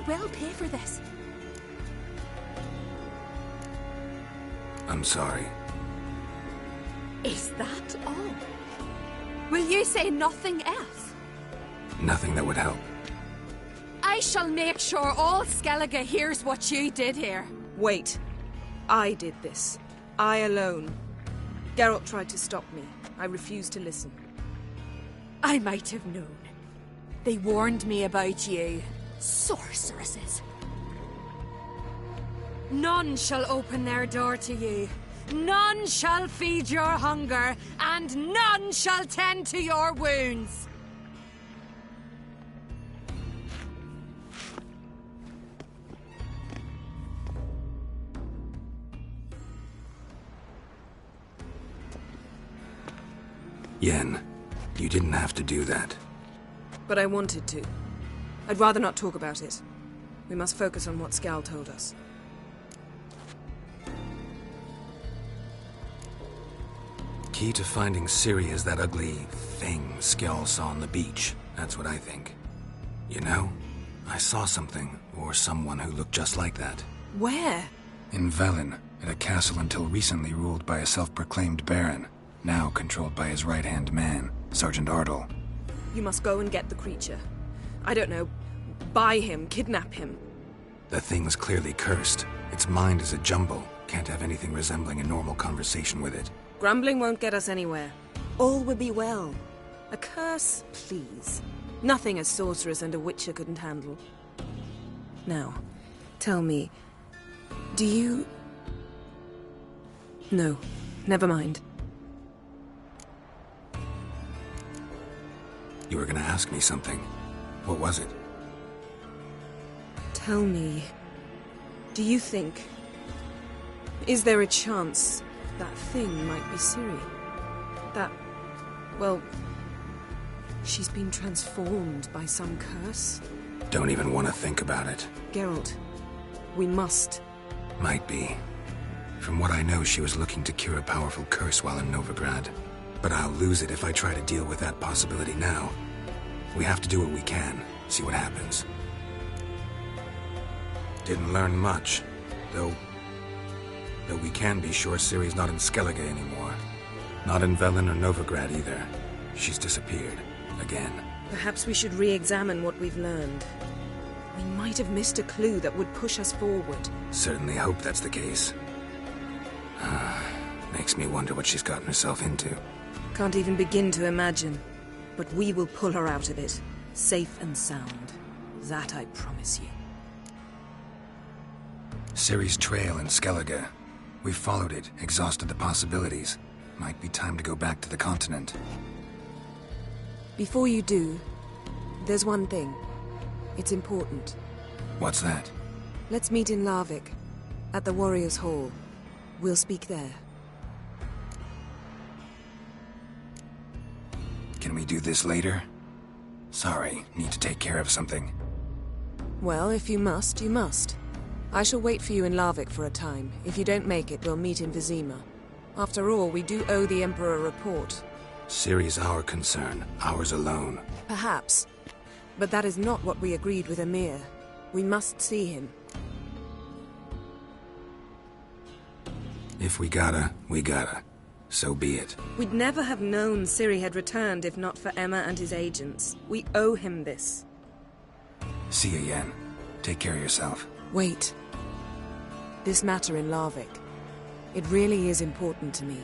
will pay for this. I'm sorry. Is that all? Will you say nothing else? Nothing that would help. I shall make sure all Skellige hears what you did here. Wait. I did this. I alone. Geralt tried to stop me. I refused to listen. I might have known. They warned me about you. Sorceresses. None shall open their door to you. None shall feed your hunger, and none shall tend to your wounds. Yen, you didn't have to do that. But I wanted to. I'd rather not talk about it. We must focus on what Skal told us. Key to finding Ciri is that ugly thing Skell saw on the beach. That's what I think. You know, I saw something, or someone who looked just like that. Where? In Velen, at a castle until recently ruled by a self-proclaimed baron, now controlled by his right-hand man, Sergeant Ardle. You must go and get the creature. I don't know, buy him, kidnap him. The thing's clearly cursed. Its mind is a jumble. Can't have anything resembling a normal conversation with it. Grumbling won't get us anywhere. All will be well. A curse, please. Nothing a sorceress and a witcher couldn't handle. Now, tell me, do you... No, never mind. You were gonna ask me something. What was it? Tell me, do you think... Is there a chance that thing might be Ciri? That... well... she's been transformed by some curse? Don't even want to think about it. Geralt, We must. Might be. From what I know, she was looking to cure a powerful curse while in Novigrad. But I'll lose it if I try to deal with that possibility now. We have to do what we can, see what happens. Didn't learn much, though we can be sure Ciri's not in Skellige anymore. Not in Velen or Novigrad either. She's disappeared. Again. Perhaps we should re-examine what we've learned. We might have missed a clue that would push us forward. Certainly hope that's the case. Makes me wonder what she's gotten herself into. Can't even begin to imagine. But we will pull her out of it. Safe and sound. That I promise you. Ciri's trail in Skellige. We've followed it, exhausted the possibilities. Might be time to go back to the continent. Before you do, there's one thing. It's important. What's that? Let's meet in Larvik, at the Warriors' Hall. We'll speak there. Can we do this later? Sorry, need to take care of something. Well, if you must, you must. I shall wait for you in Larvik for a time. If you don't make it, we'll meet in Vizima. After all, we do owe the Emperor a report. Ciri's our concern, ours alone. Perhaps. But that is not what we agreed with Emir. We must see him. If we gotta, we gotta. So be it. We'd never have known Ciri had returned if not for Emma and his agents. We owe him this. See you, Yen. Take care of yourself. Wait. This matter in Larvik. It really is important to me.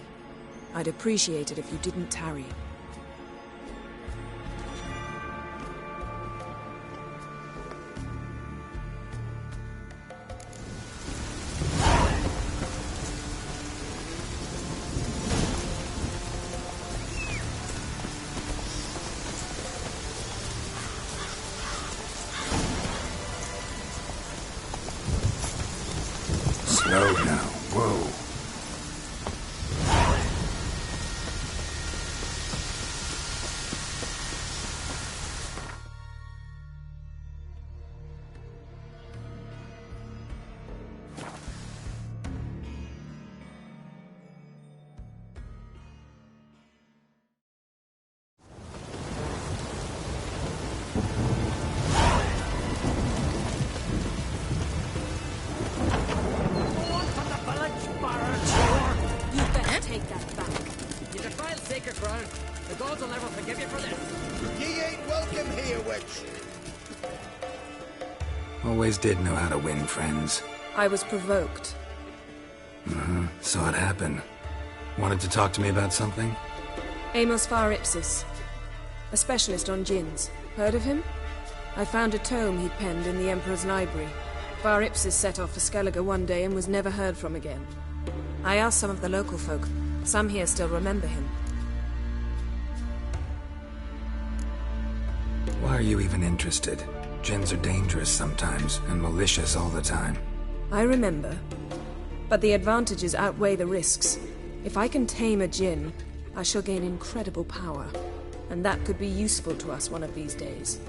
I'd appreciate it if you didn't tarry. Slow now. Whoa. Always did know how to win friends. I was provoked. Saw it happen. Wanted to talk to me about something? Amos Far Ipsis. A specialist on djinns. Heard of him? I found a tome he'd penned in the Emperor's library. Far Ipsis set off for Skellige one day and was never heard from again. I asked some of the local folk. Some here still remember him. Why are you even interested? Djinns are dangerous sometimes, and malicious all the time. I remember. But the advantages outweigh the risks. If I can tame a djinn, I shall gain incredible power. And that could be useful to us one of these days.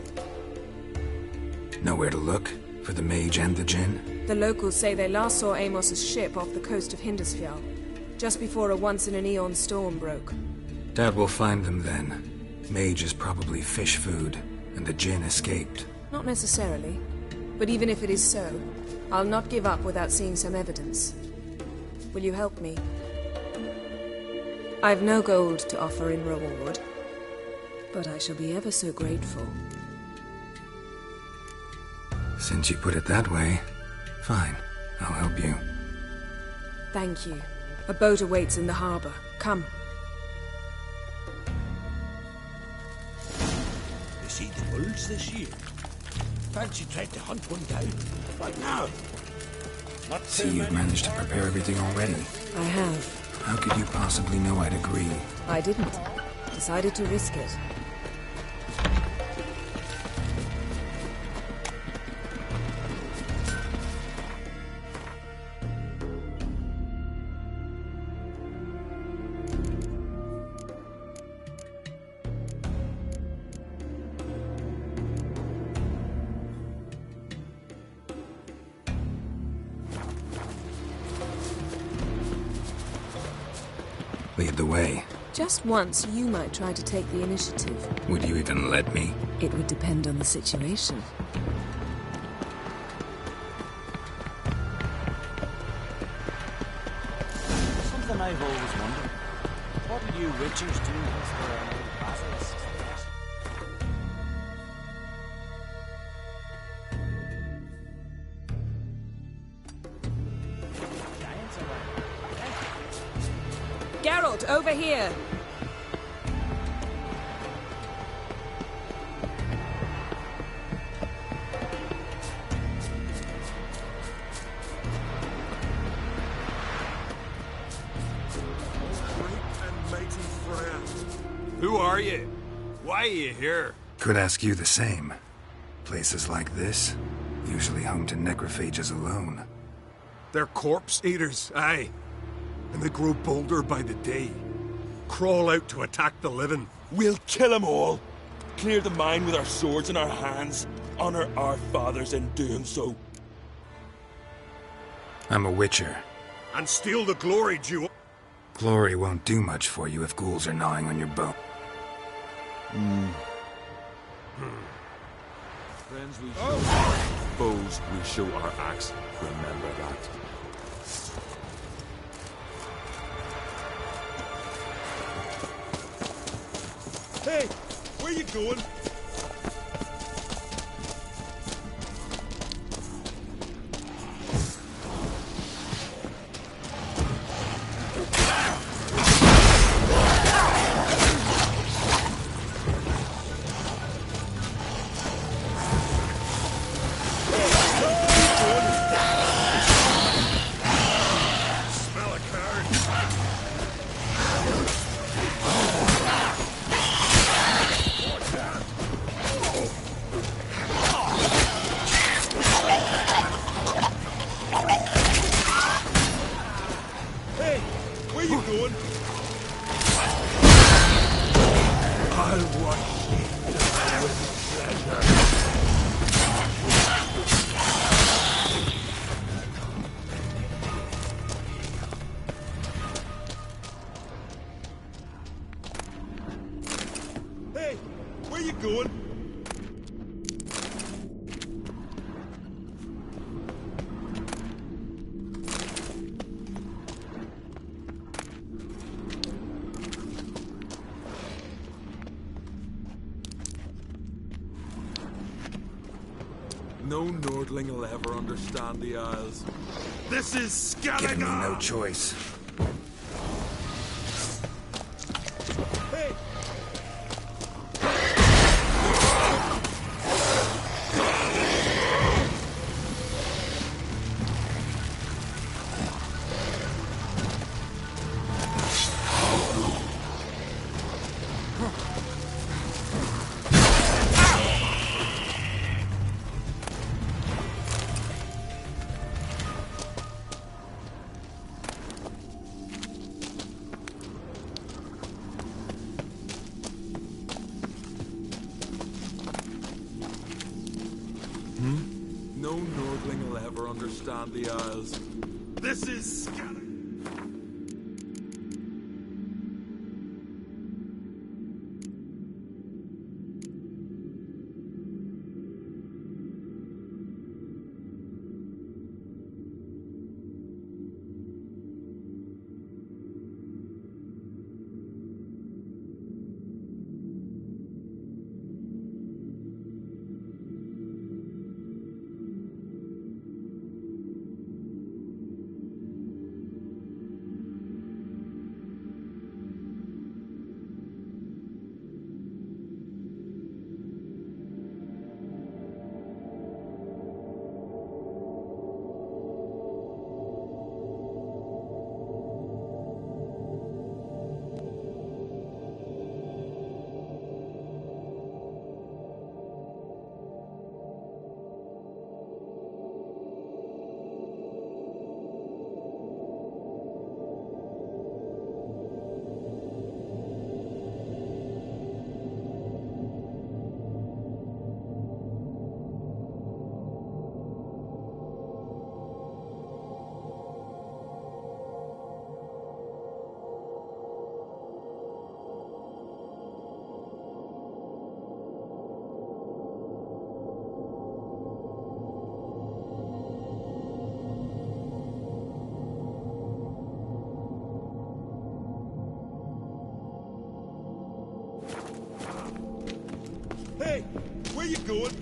Know where to look? For the mage and the djinn? The locals say they last saw Amos's ship off the coast of Hindisfjall, just before a once-in-an-eon storm broke. Doubt we'll find them then. Mage is probably fish food, and the djinn escaped. Not necessarily. But even if it is so, I'll not give up without seeing some evidence. Will you help me? I've no gold to offer in reward, but I shall be ever so grateful. Since you put it that way, fine. I'll help you. Thank you. A boat awaits in the harbor. Come. You see the wolves this year? Fancy trying to hunt one down right now. See, you've managed to prepare everything already. I have. How could you possibly know I'd agree? I didn't. Decided to risk it. Lead the way. Just once, you might try to take the initiative. Would you even let me? It would depend on the situation. Something I've always wondered. What do you witchers do once there are no basilisks left? Geralt, over here! Who are you? Why are you here? Could ask you the same. Places like this, usually home to necrophages alone. They're corpse eaters, aye. And they grow bolder by the day. Crawl out to attack the living. We'll kill them all. Clear the mine with our swords in our hands. Honor our fathers in doing so. I'm a witcher. And steal the glory due. Glory won't do much for you if ghouls are gnawing on your bone. Friends we show, foes we show our axe. Remember that. Hey, where you going? No Nordling will ever understand the Isles. This is Skellige! Giving me no choice. Hey! No Nordling will ever understand the Isles. This is Skellige! you going?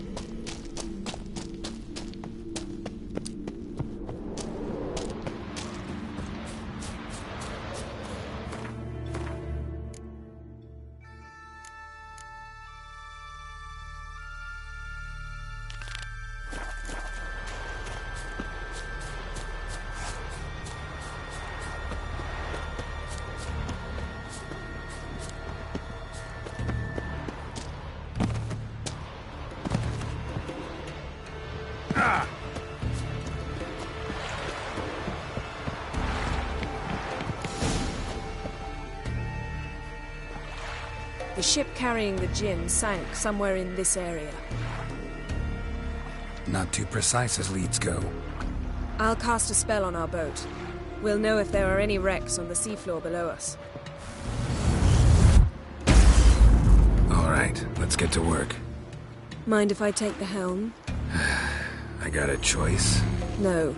The ship carrying the gin sank somewhere in this area. Not too precise as leads go. I'll cast a spell on our boat. We'll know if there are any wrecks on the seafloor below us. All right, let's get to work. Mind if I take the helm? I got a choice? No.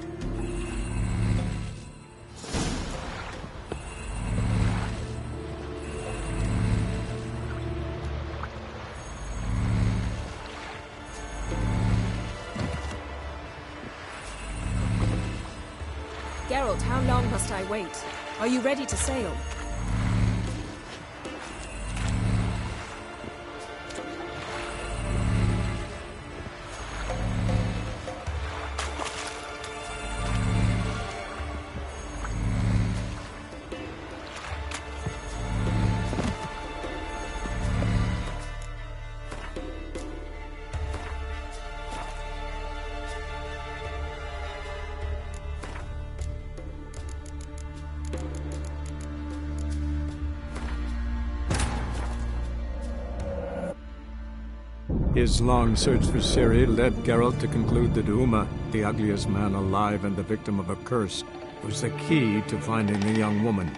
Geralt, how long must I wait? Are you ready to sail? His long search for Ciri led Geralt to conclude that Uma, the ugliest man alive and the victim of a curse, was the key to finding the young woman.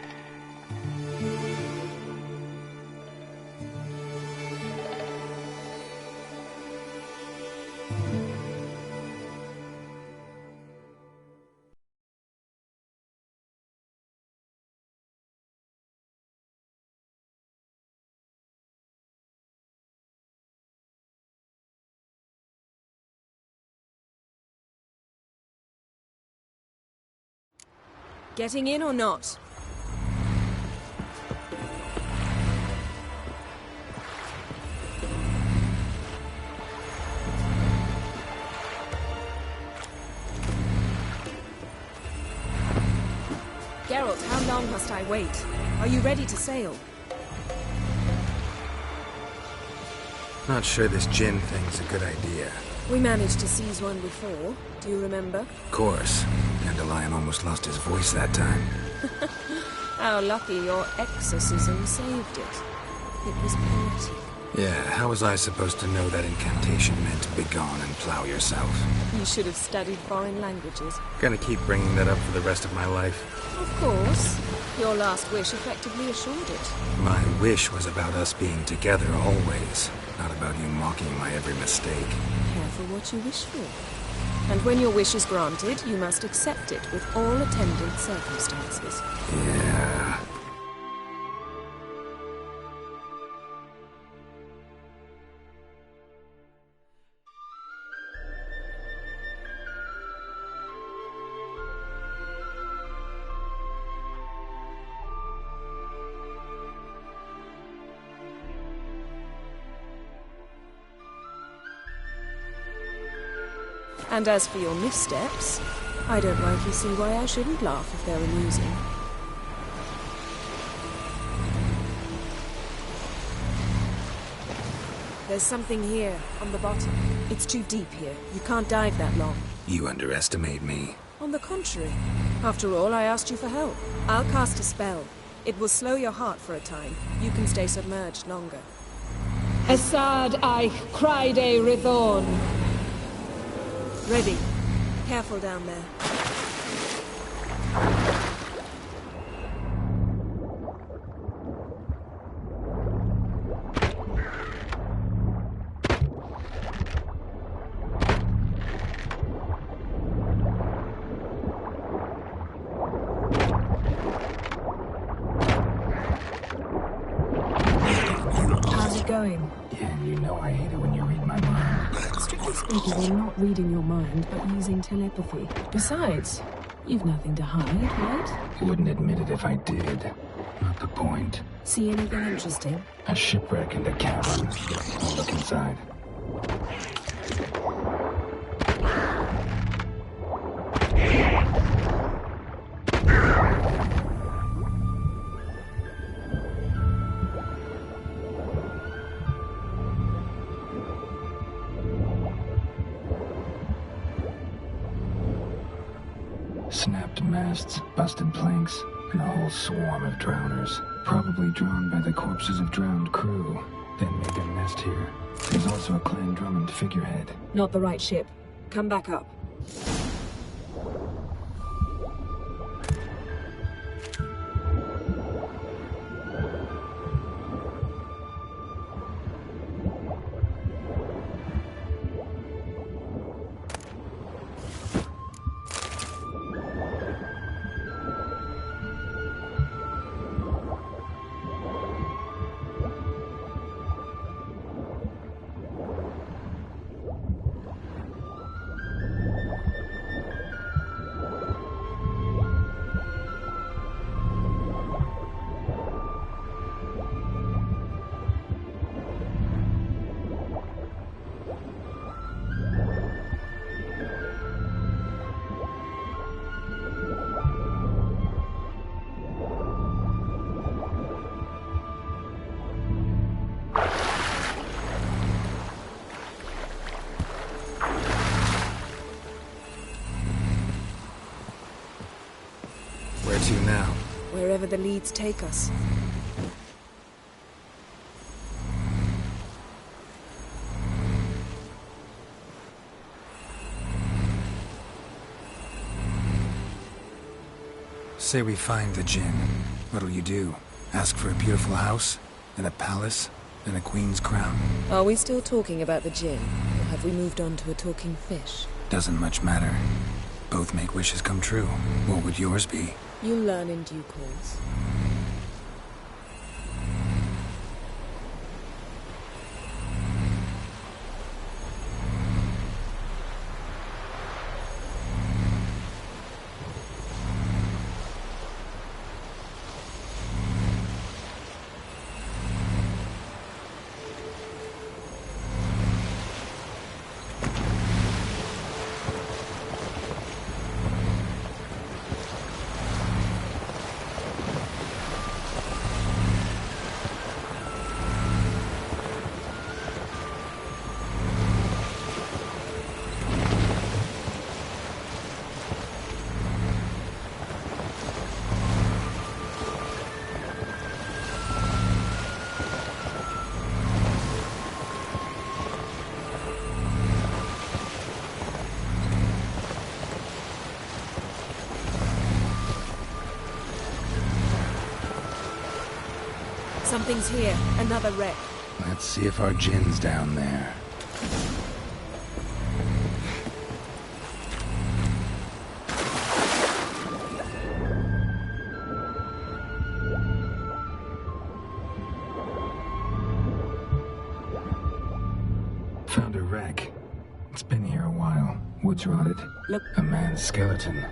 Getting in or not? Geralt, how long must I wait? Are you ready to sail? Not sure this gin thing's a good idea. We managed to seize one before. Do you remember? Of course. Dandelion almost lost his voice that time. How lucky your exorcism saved it. It was poetic. Yeah, how was I supposed to know that incantation meant begone and plow yourself? You should have studied foreign languages. Gonna keep bringing that up for the rest of my life. Of course. Your last wish effectively assured it. My wish was about us being together always, not about you mocking my every mistake. Careful what you wish for. And when your wish is granted, you must accept it with all attendant circumstances. Yeah. And as for your missteps, I don't rightly see why I shouldn't laugh if they're amusing. There's something here, on the bottom. It's too deep here. You can't dive that long. You underestimate me. On the contrary. After all, I asked you for help. I'll cast a spell. It will slow your heart for a time. You can stay submerged longer. Assad Eich Cryde Rithorn. Ready. Careful down there. How's it going? Yeah, you know I hate it when you read my mind. Strictly speaking, I'm not reading your mind, but using telepathy. Besides, you've nothing to hide, right? Wouldn't admit it if I did. Not the point. See anything interesting? A shipwreck and a cavern. I'll look inside. Snapped masts, busted planks, and a whole swarm of drowners. Probably drawn by the corpses of drowned crew. Then made their nest here. There's also a Clan Drummond figurehead. Not the right ship. Come back up. Where to now? Wherever the leads take us. Say we find the Jinn. What'll you do? Ask for a beautiful house? And a palace? And a queen's crown? Are we still talking about the Jinn? Or have we moved on to a talking fish? Doesn't much matter. Both make wishes come true. What would yours be? You'll learn in due course. Something's here. Another wreck. Let's see if our Jinn's down there. Found a wreck. It's been here a while. Wood's rotted. Look. A man's skeleton.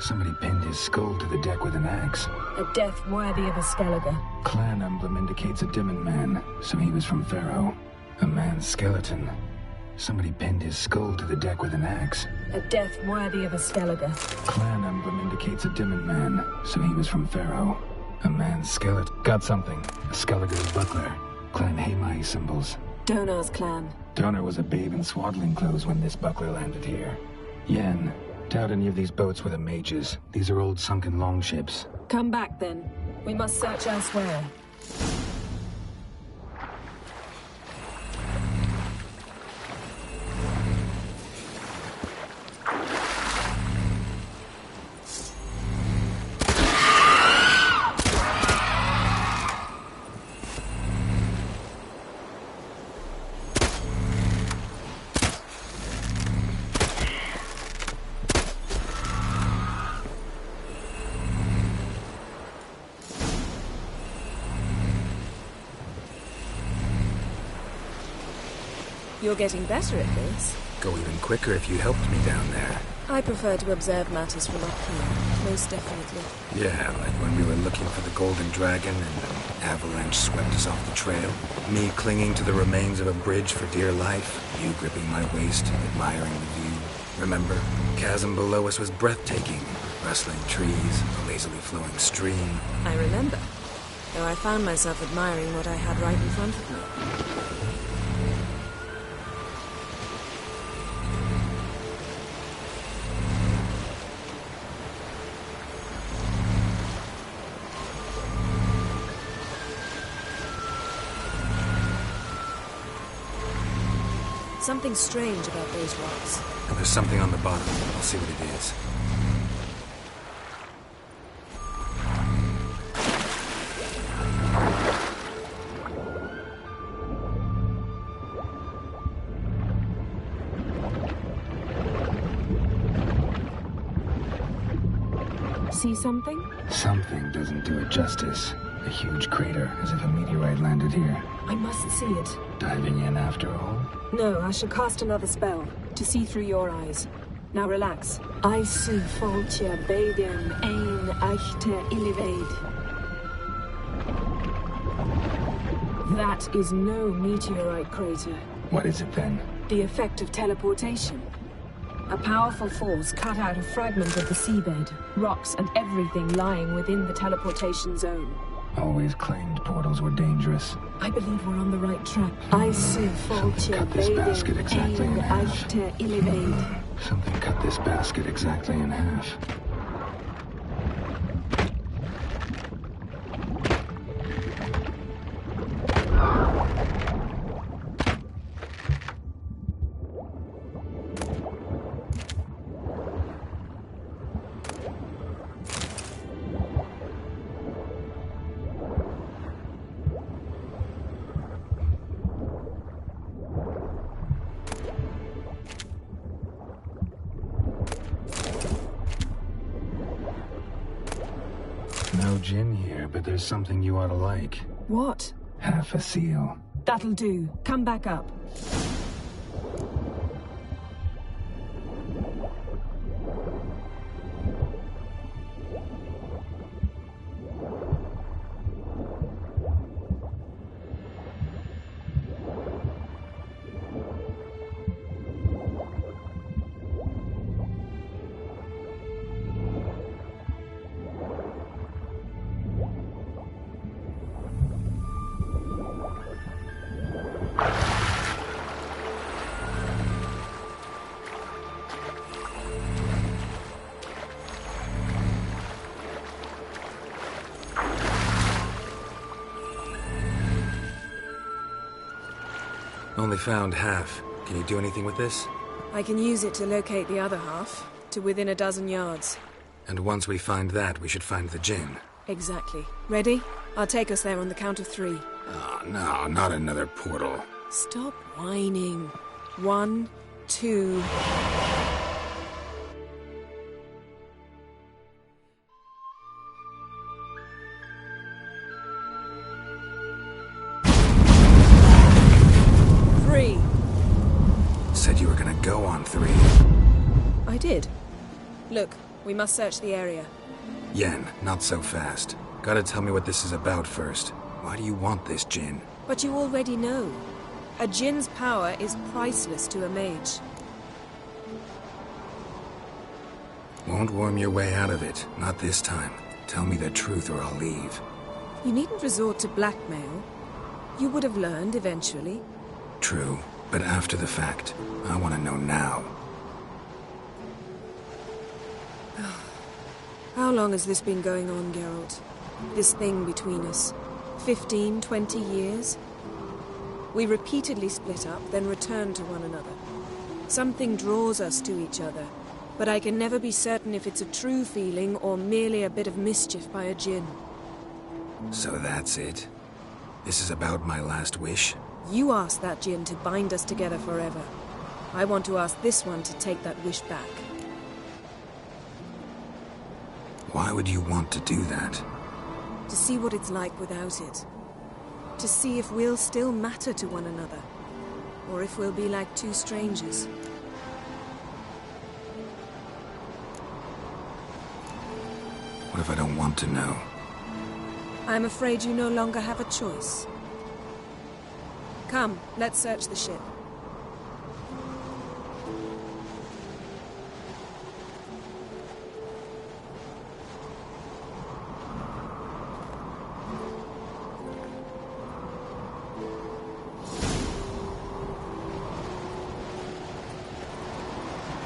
Somebody pinned his skull to the deck with an axe. A death worthy of a Skellige. Clan emblem indicates a Dimmen man, so he was from Pharaoh. A man's skeleton. Somebody pinned his skull to the deck with an axe. A death worthy of a Skellige. Clan emblem indicates a Dimmen man, so he was from Pharaoh. A man's skeleton. Got something. A Skellige's butler. Clan Hamai symbols. Donar's clan. Donar was a babe in swaddling clothes when this buckler landed here. Yen. Doubt any of these boats were the mages. These are old sunken longships. Come back then. We must search elsewhere. You're getting better at this. Go even quicker if you helped me down there. I prefer to observe matters from up here, most definitely. Yeah, like when we were looking for the Golden Dragon and an avalanche swept us off the trail. Me clinging to the remains of a bridge for dear life. You gripping my waist, admiring the view. Remember? Chasm below us was breathtaking. Rustling trees, a lazily flowing stream. I remember, though I found myself admiring what I had right in front of me. Something strange about those rocks. And there's something on the bottom. I'll see what it is. See something? Something doesn't do it justice. A huge crater, as if a meteorite landed here. I must see it. Diving in after all? No, I shall cast another spell to see through your eyes. Now relax. I see Foltja Baden ein Eichte Illiveid. That is no meteorite crater. What is it then? The effect of teleportation. A powerful force cut out a fragment of the seabed, rocks and everything lying within the teleportation zone. Always claimed portals were dangerous. I believe we're on the right track. I see Foltja Cut this basket exactly in half. Eichte Illiveid. Something cut this basket exactly in half. No gin here, but there's something you ought to like. What? Half a seal. That'll do. Come back up. Only found half. Can you do anything with this? I can use it to locate the other half, to within a dozen yards. And once we find that, we should find the gin. Exactly. Ready? I'll take us there on the count of 3. Oh, no, not another portal. Stop whining. 1, 2... Said you were gonna go on 3. I did. Look, we must search the area. Yen, not so fast. Gotta tell me what this is about first. Why do you want this gin? But you already know. A djinn's power is priceless to a mage. Won't worm your way out of it. Not this time. Tell me the truth or I'll leave. You needn't resort to blackmail. You would have learned eventually. True, but after the fact. I want to know now. How long has this been going on, Geralt? This thing between us? 15, 20 years? We repeatedly split up, then returned to one another. Something draws us to each other, but I can never be certain if it's a true feeling or merely a bit of mischief by a djinn. So that's it? This is about my last wish? You asked that djinn to bind us together forever. I want to ask this one to take that wish back. Why would you want to do that? To see what it's like without it. To see if we'll still matter to one another. or if we'll be like two strangers. What if I don't want to know? I'm afraid you no longer have a choice. Come, let's search the ship.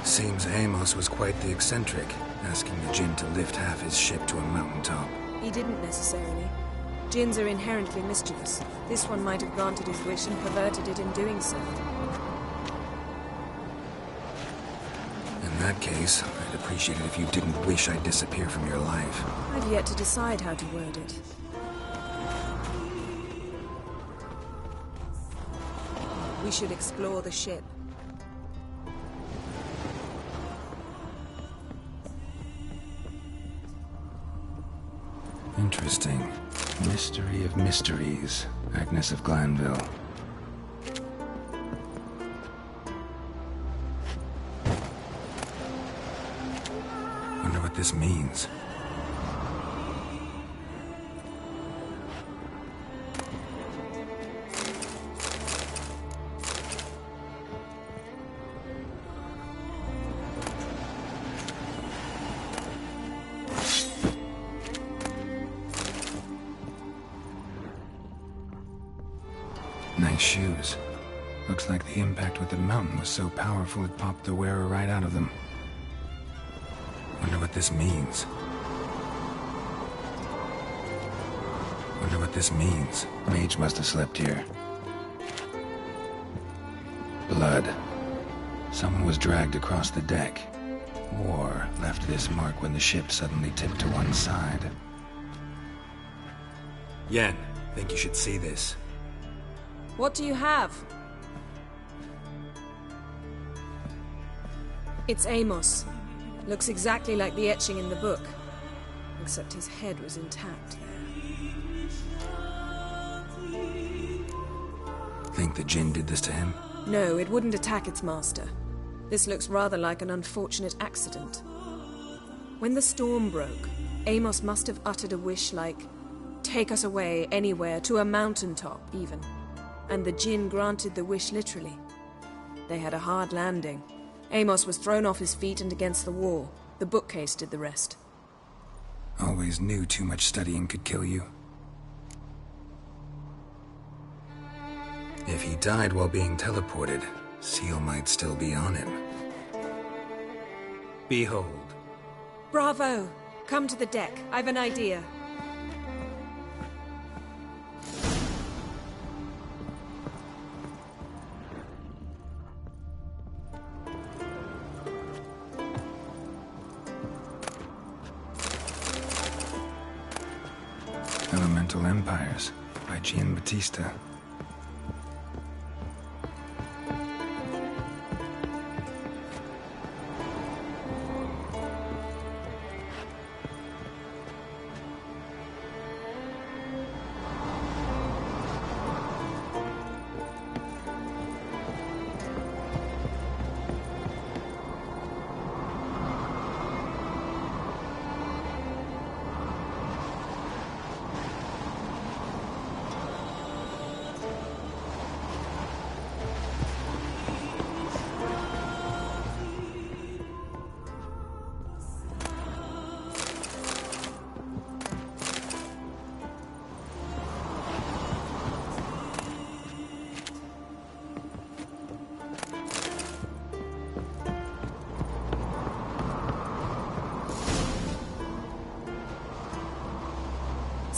Seems Amos was quite the eccentric, asking the Jinn to lift half his ship to a mountaintop. He didn't necessarily. Jinns are inherently mischievous. This one might have granted his wish and perverted it in doing so. In that case, I'd appreciate it if you didn't wish I'd disappear from your life. I've yet to decide how to word it. We should explore the ship. Interesting. Mystery of mysteries. Agnes of Glanville. Wonder what this means. Nice shoes. Looks like the impact with the mountain was so powerful it popped the wearer right out of them. Wonder what this means. Wonder what this means. Mage must have slept here. Blood. Someone was dragged across the deck. Or left this mark when the ship suddenly tipped to one side. Yen, think you should see this. What do you have? It's Amos. Looks exactly like the etching in the book. Except his head was intact there. Think the Jinn did this to him? No, it wouldn't attack its master. This looks rather like an unfortunate accident. When the storm broke, Amos must have uttered a wish like, "Take us away, anywhere, to a mountaintop, even." And the Jinn granted the wish literally. They had a hard landing. Amos was thrown off his feet and against the wall. The bookcase did the rest. Always knew too much studying could kill you. If he died while being teleported, Seal might still be on him. Behold. Bravo! Come to the deck. I've an idea. Elemental Empires by Giambattista.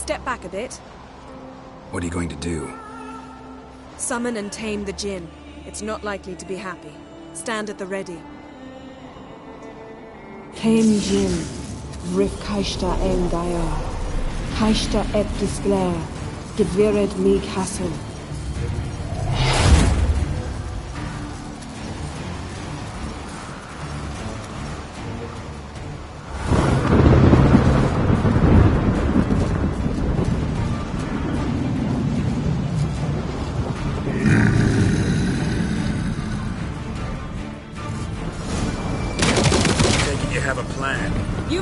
Step back a bit. What are you going to do? Summon and tame the Jinn. It's not likely to be happy. Stand at the ready. Tame Jinn, Rif Kaishta en Gaia, Kaishta et Disglair, Gedvired mig Hassan.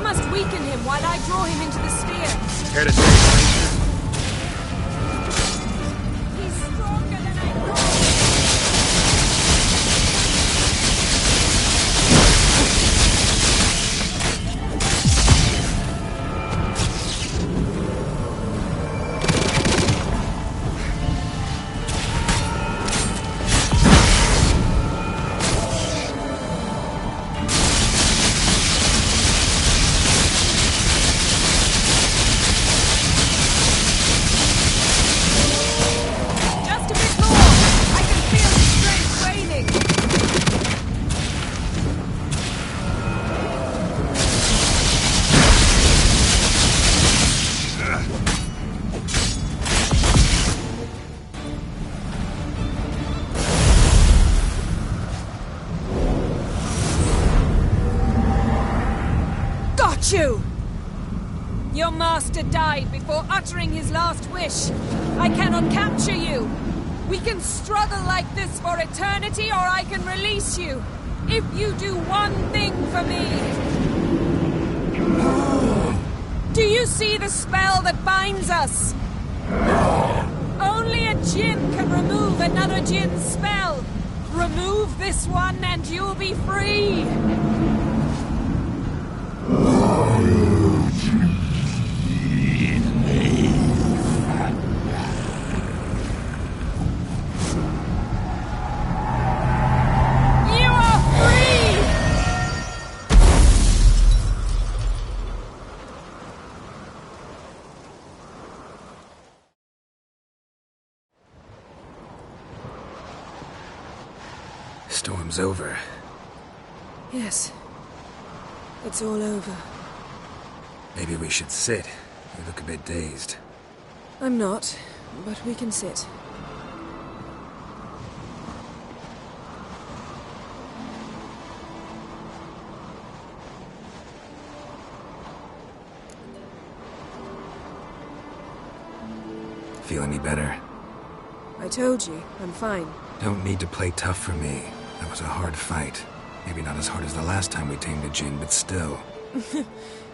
must weaken him while I draw him into the sphere. Care to take my He's stronger than I thought. Your master died before uttering his last wish. I cannot capture you. We can struggle like this for eternity, or I can release you. If you do one thing for me. Do you see the spell that binds us? Only a djinn can remove another djinn's spell. Remove this one and you'll be free. Storm's over. Yes. It's all over. Maybe we should sit. You look a bit dazed. I'm not, but we can sit. Feel any better? I told you, I'm fine. Don't need to play tough for me. That was a hard fight. Maybe not as hard as the last time we tamed a djinn, but still.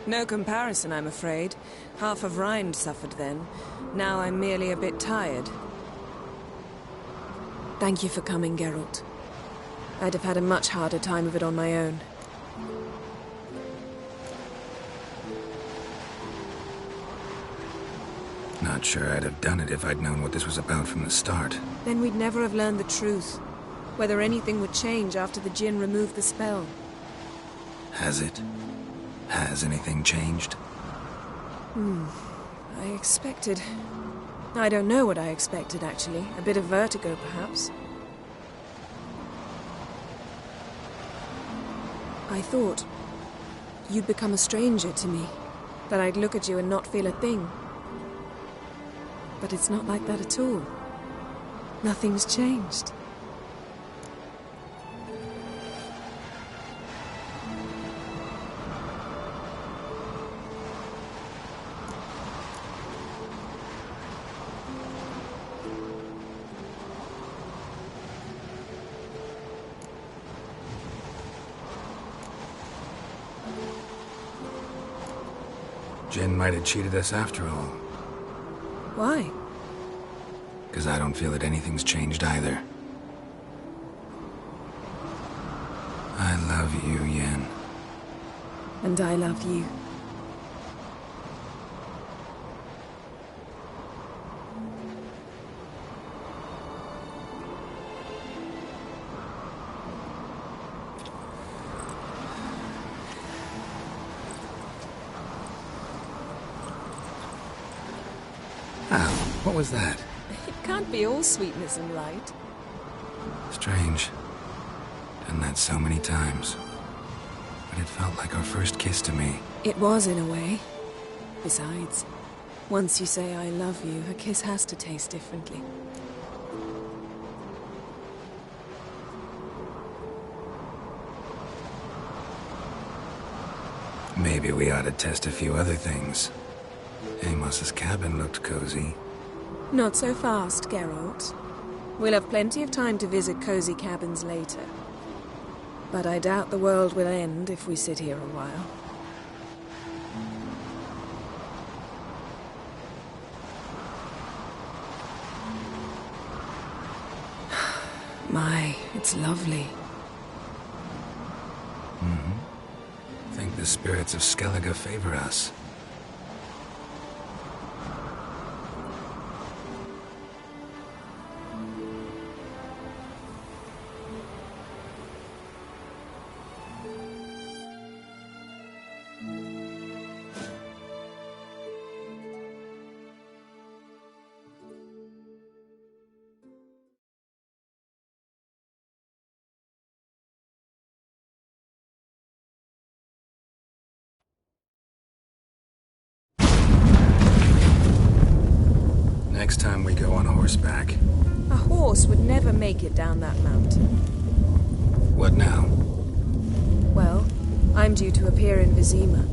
No comparison, I'm afraid. Half of Rind suffered then. Now I'm merely a bit tired. Thank you for coming, Geralt. I'd have had a much harder time of it on my own. Not sure I'd have done it if I'd known what this was about from the start. Then we'd never have learned the truth. Whether anything would change after the djinn removed the spell. Has it? Has anything changed? I expected... I don't know what I expected, actually. A bit of vertigo, perhaps. I thought you'd become a stranger to me. That I'd look at you and not feel a thing. But it's not like that at all. Nothing's changed. Jinn might have cheated us after all. Why? Because I don't feel that anything's changed either. I love you, Yen. And I love you. What was that? It can't be all sweetness and light. Strange. Done that so many times. But it felt like our first kiss to me. It was, in a way. Besides, once you say I love you, a kiss has to taste differently. Maybe we ought to test a few other things. Amos's cabin looked cozy. Not so fast, Geralt. We'll have plenty of time to visit cozy cabins later. But I doubt the world will end if we sit here a while. My, it's lovely. Think the spirits of Skellige favor us. Next time we go on horseback. A horse would never make it down that mountain. What now? Well, I'm due to appear in Vizima.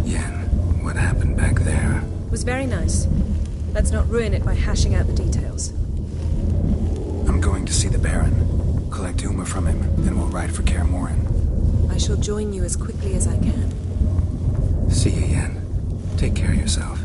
Yen, what happened back there? It was very nice. Let's not ruin it by hashing out the details. I'm going to see the Baron. Collect Uma from him, then we'll ride for Kaer Morhen. I shall join you as quickly as I can. See you, Yen. Take care of yourself.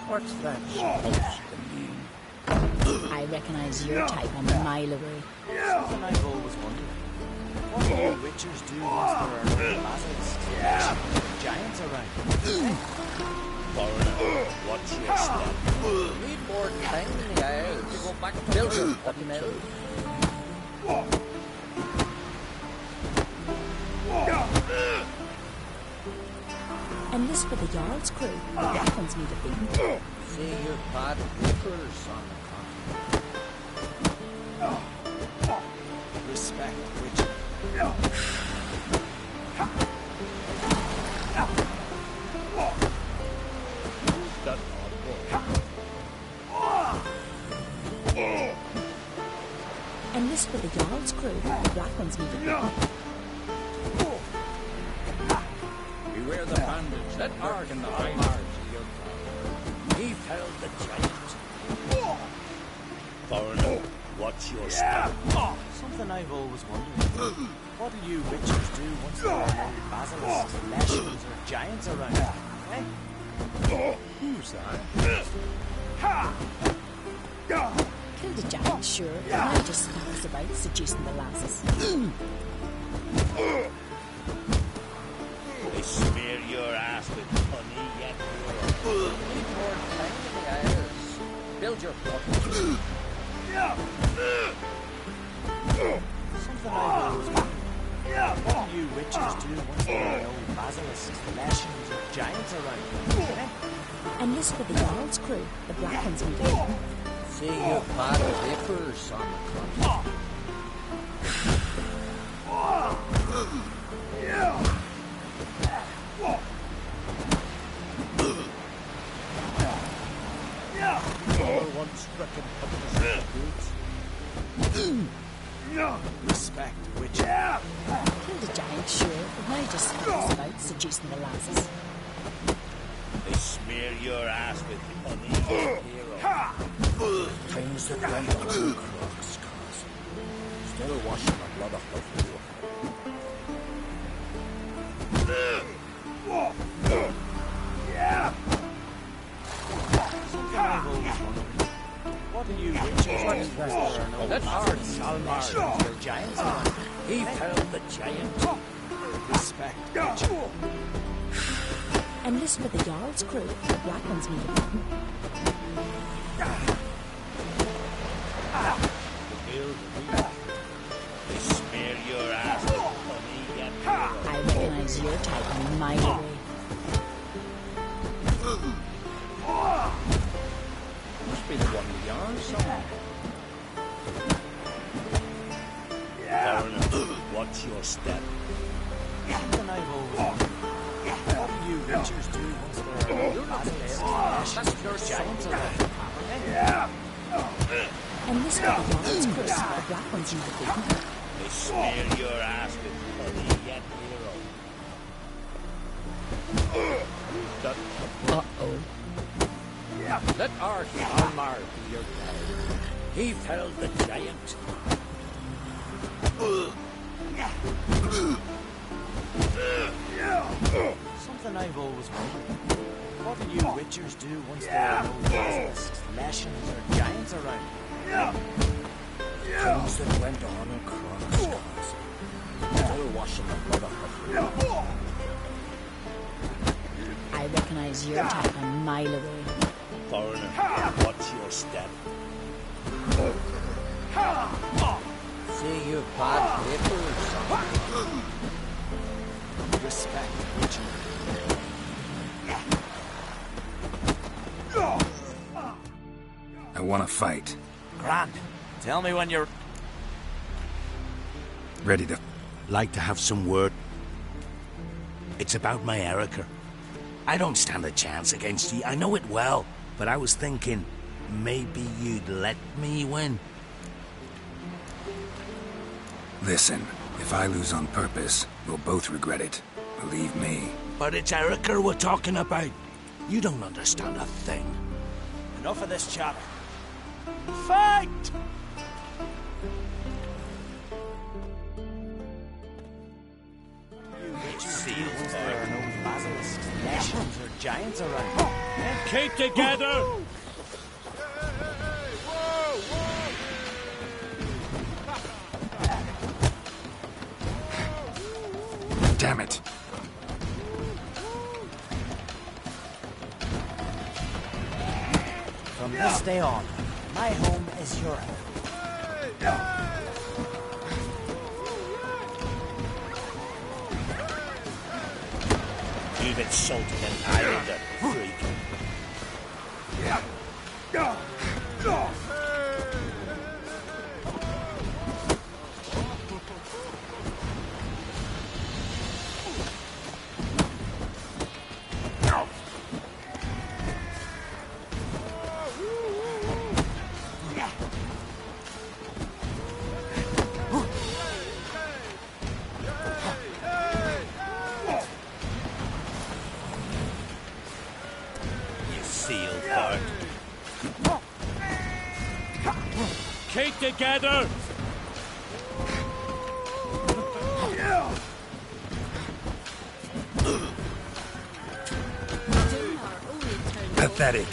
What's that supposed to mean? I recognize your type a mile away. Something I've always wondered. What do you witchers do once there are no basilisks, giants around? Foreigner, watch your step. Need more time in the aisles to go back to Belgium, what you know. And this for the Jarl's crew. The black ones need a beating. See your bad whippers on the continent. Respect, witcher. Who's that oddball? And this for the Jarl's crew. The black ones need a beating. Beware the bandits that lurk in the high marge of your tower. He felled the giant. Foreigner, watch your step. Something I've always wondered. What do you witchers do once there are no basilisks, leshens, or giants around? Eh? Who's that? Kill the giant, sure. I just snaps about seducing the lasses. They smear your ass with honey yet. Need more time in the aisles. Build your fortress. Something I've always wondered. What do you witchers do once there are no basilisks, leshens, or giants around? Eh? And this for the Jarl's crew. The black ones need a beating. See your bad whippers on the continent. Once reckon Respect, witcher. Kill the giant, sure. But now just snaps about seducing the lasses. they smear your ass with honey hero. Things that went on in Croc's Castle. Still washing the blood off the floor. Something I've always wondered. What do you witchers do once there are no basilisks, leshens, or giants around? He felled the giant. Respect, witcher. And this for the Jarl's crew. The black ones need a beating. They smear your ass with honey yet. I recognize your type a mile away. only the one we are, son. Foreigner, watch your step. Something I've always wondered. What do you witchers do once there are no basilisks, fashions, giants around? And this got the ones cursed by black ones in the big. They smear your ass with bloody yet hero. Uh-oh. Let Almar be your guide. He felled the giant. Something I've always wondered. What do you witchers do once there are no basilisks, lashings, or giants around? Things that went on across Scars. Still washing the blood off the floor. I recognize your type a mile away. Foreigner, watch your step. See your bad papers. Respect, witcher. I want to fight. Grand. Tell me when you're Ready to... Like to have some word? It's about my Erica. I don't stand a chance against you. I know it well. But I was thinking, maybe you'd let me win. Listen, if I lose on purpose, we'll both regret it. Believe me. But it's Erica we're talking about. You don't understand a thing. Enough of this chatter. Fight! You witches do once there are no basilisks, lashings, or giants around. Keep together! Damn it. From this day on, my home is your home. You've insulted an islander, freak. Keep together! Pathetic.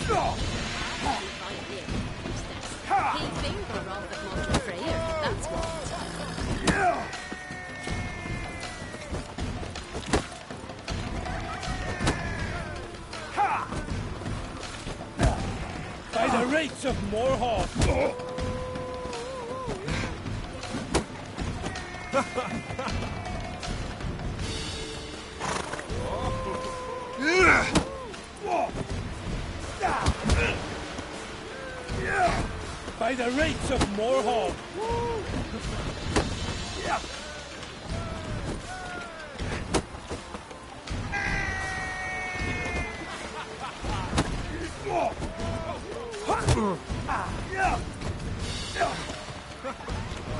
By the rates of Morhaug! By the rates of Morhaug!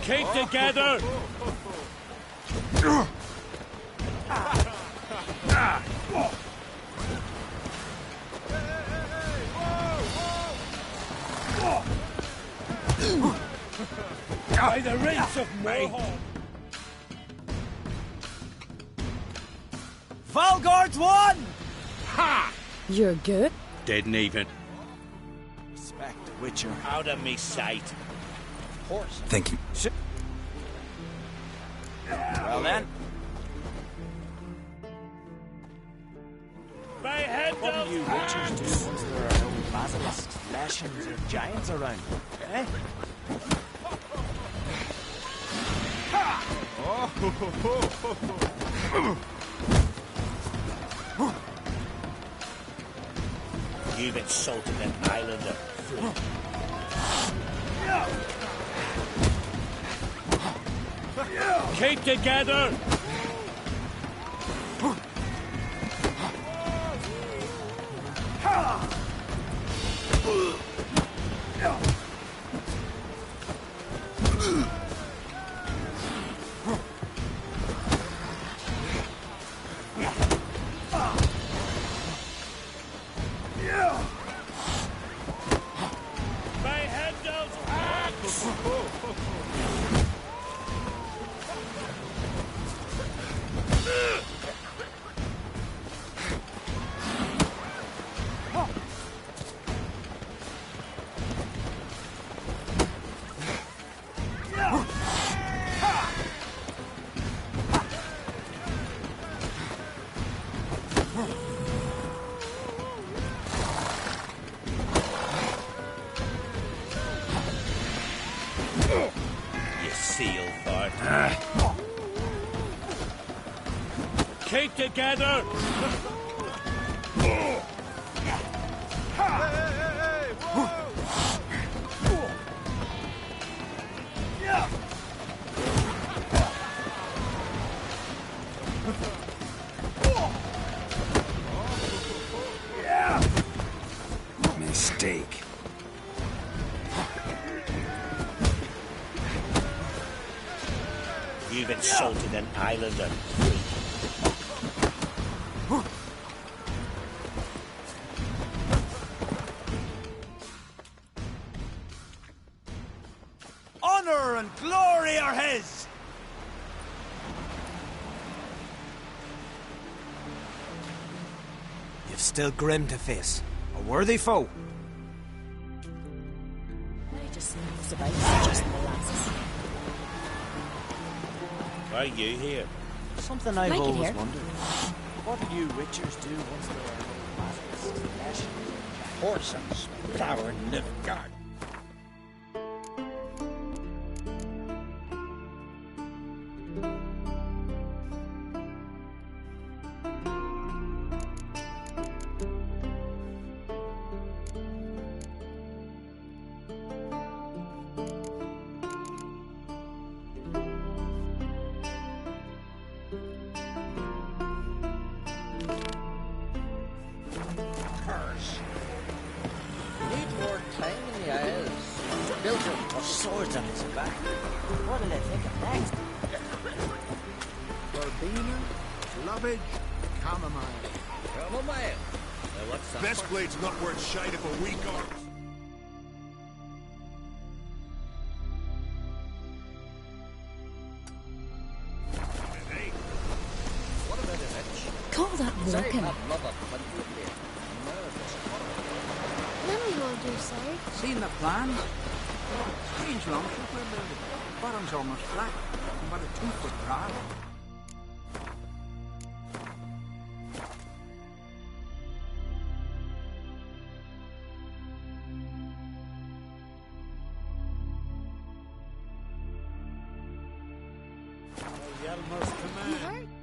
Keep together! By the rates of Morhaug! Valgard's won! Ha! You're good? Didn't even. Respect, witcher. Out of me sight. Horse. Thank you. Well then. My head What do you witchers do once there are no basilisks, lashings, or giants around? Eh? You've insulted an islander, freak. Keep together! Keep together! Mistake. You've insulted an islander. Honor and glory are his! You've still Grim to face. A worthy foe. I just know about just molasses. Why are you here? Something I've Like it always here. wondered. What do you witchers do once there are no battles, nations, Horsens, flower in Nilfgaard. swords on his back? What'll they think of next? Verbena, lovage, chamomile. Chamomile? What's that? Best blade's not worth shite of a weak arm. Call that walking. Then we will do so. Seen the plan? Strange longship we're building. Bottom's almost flat. About a 2-foot drop. Yelmer's command.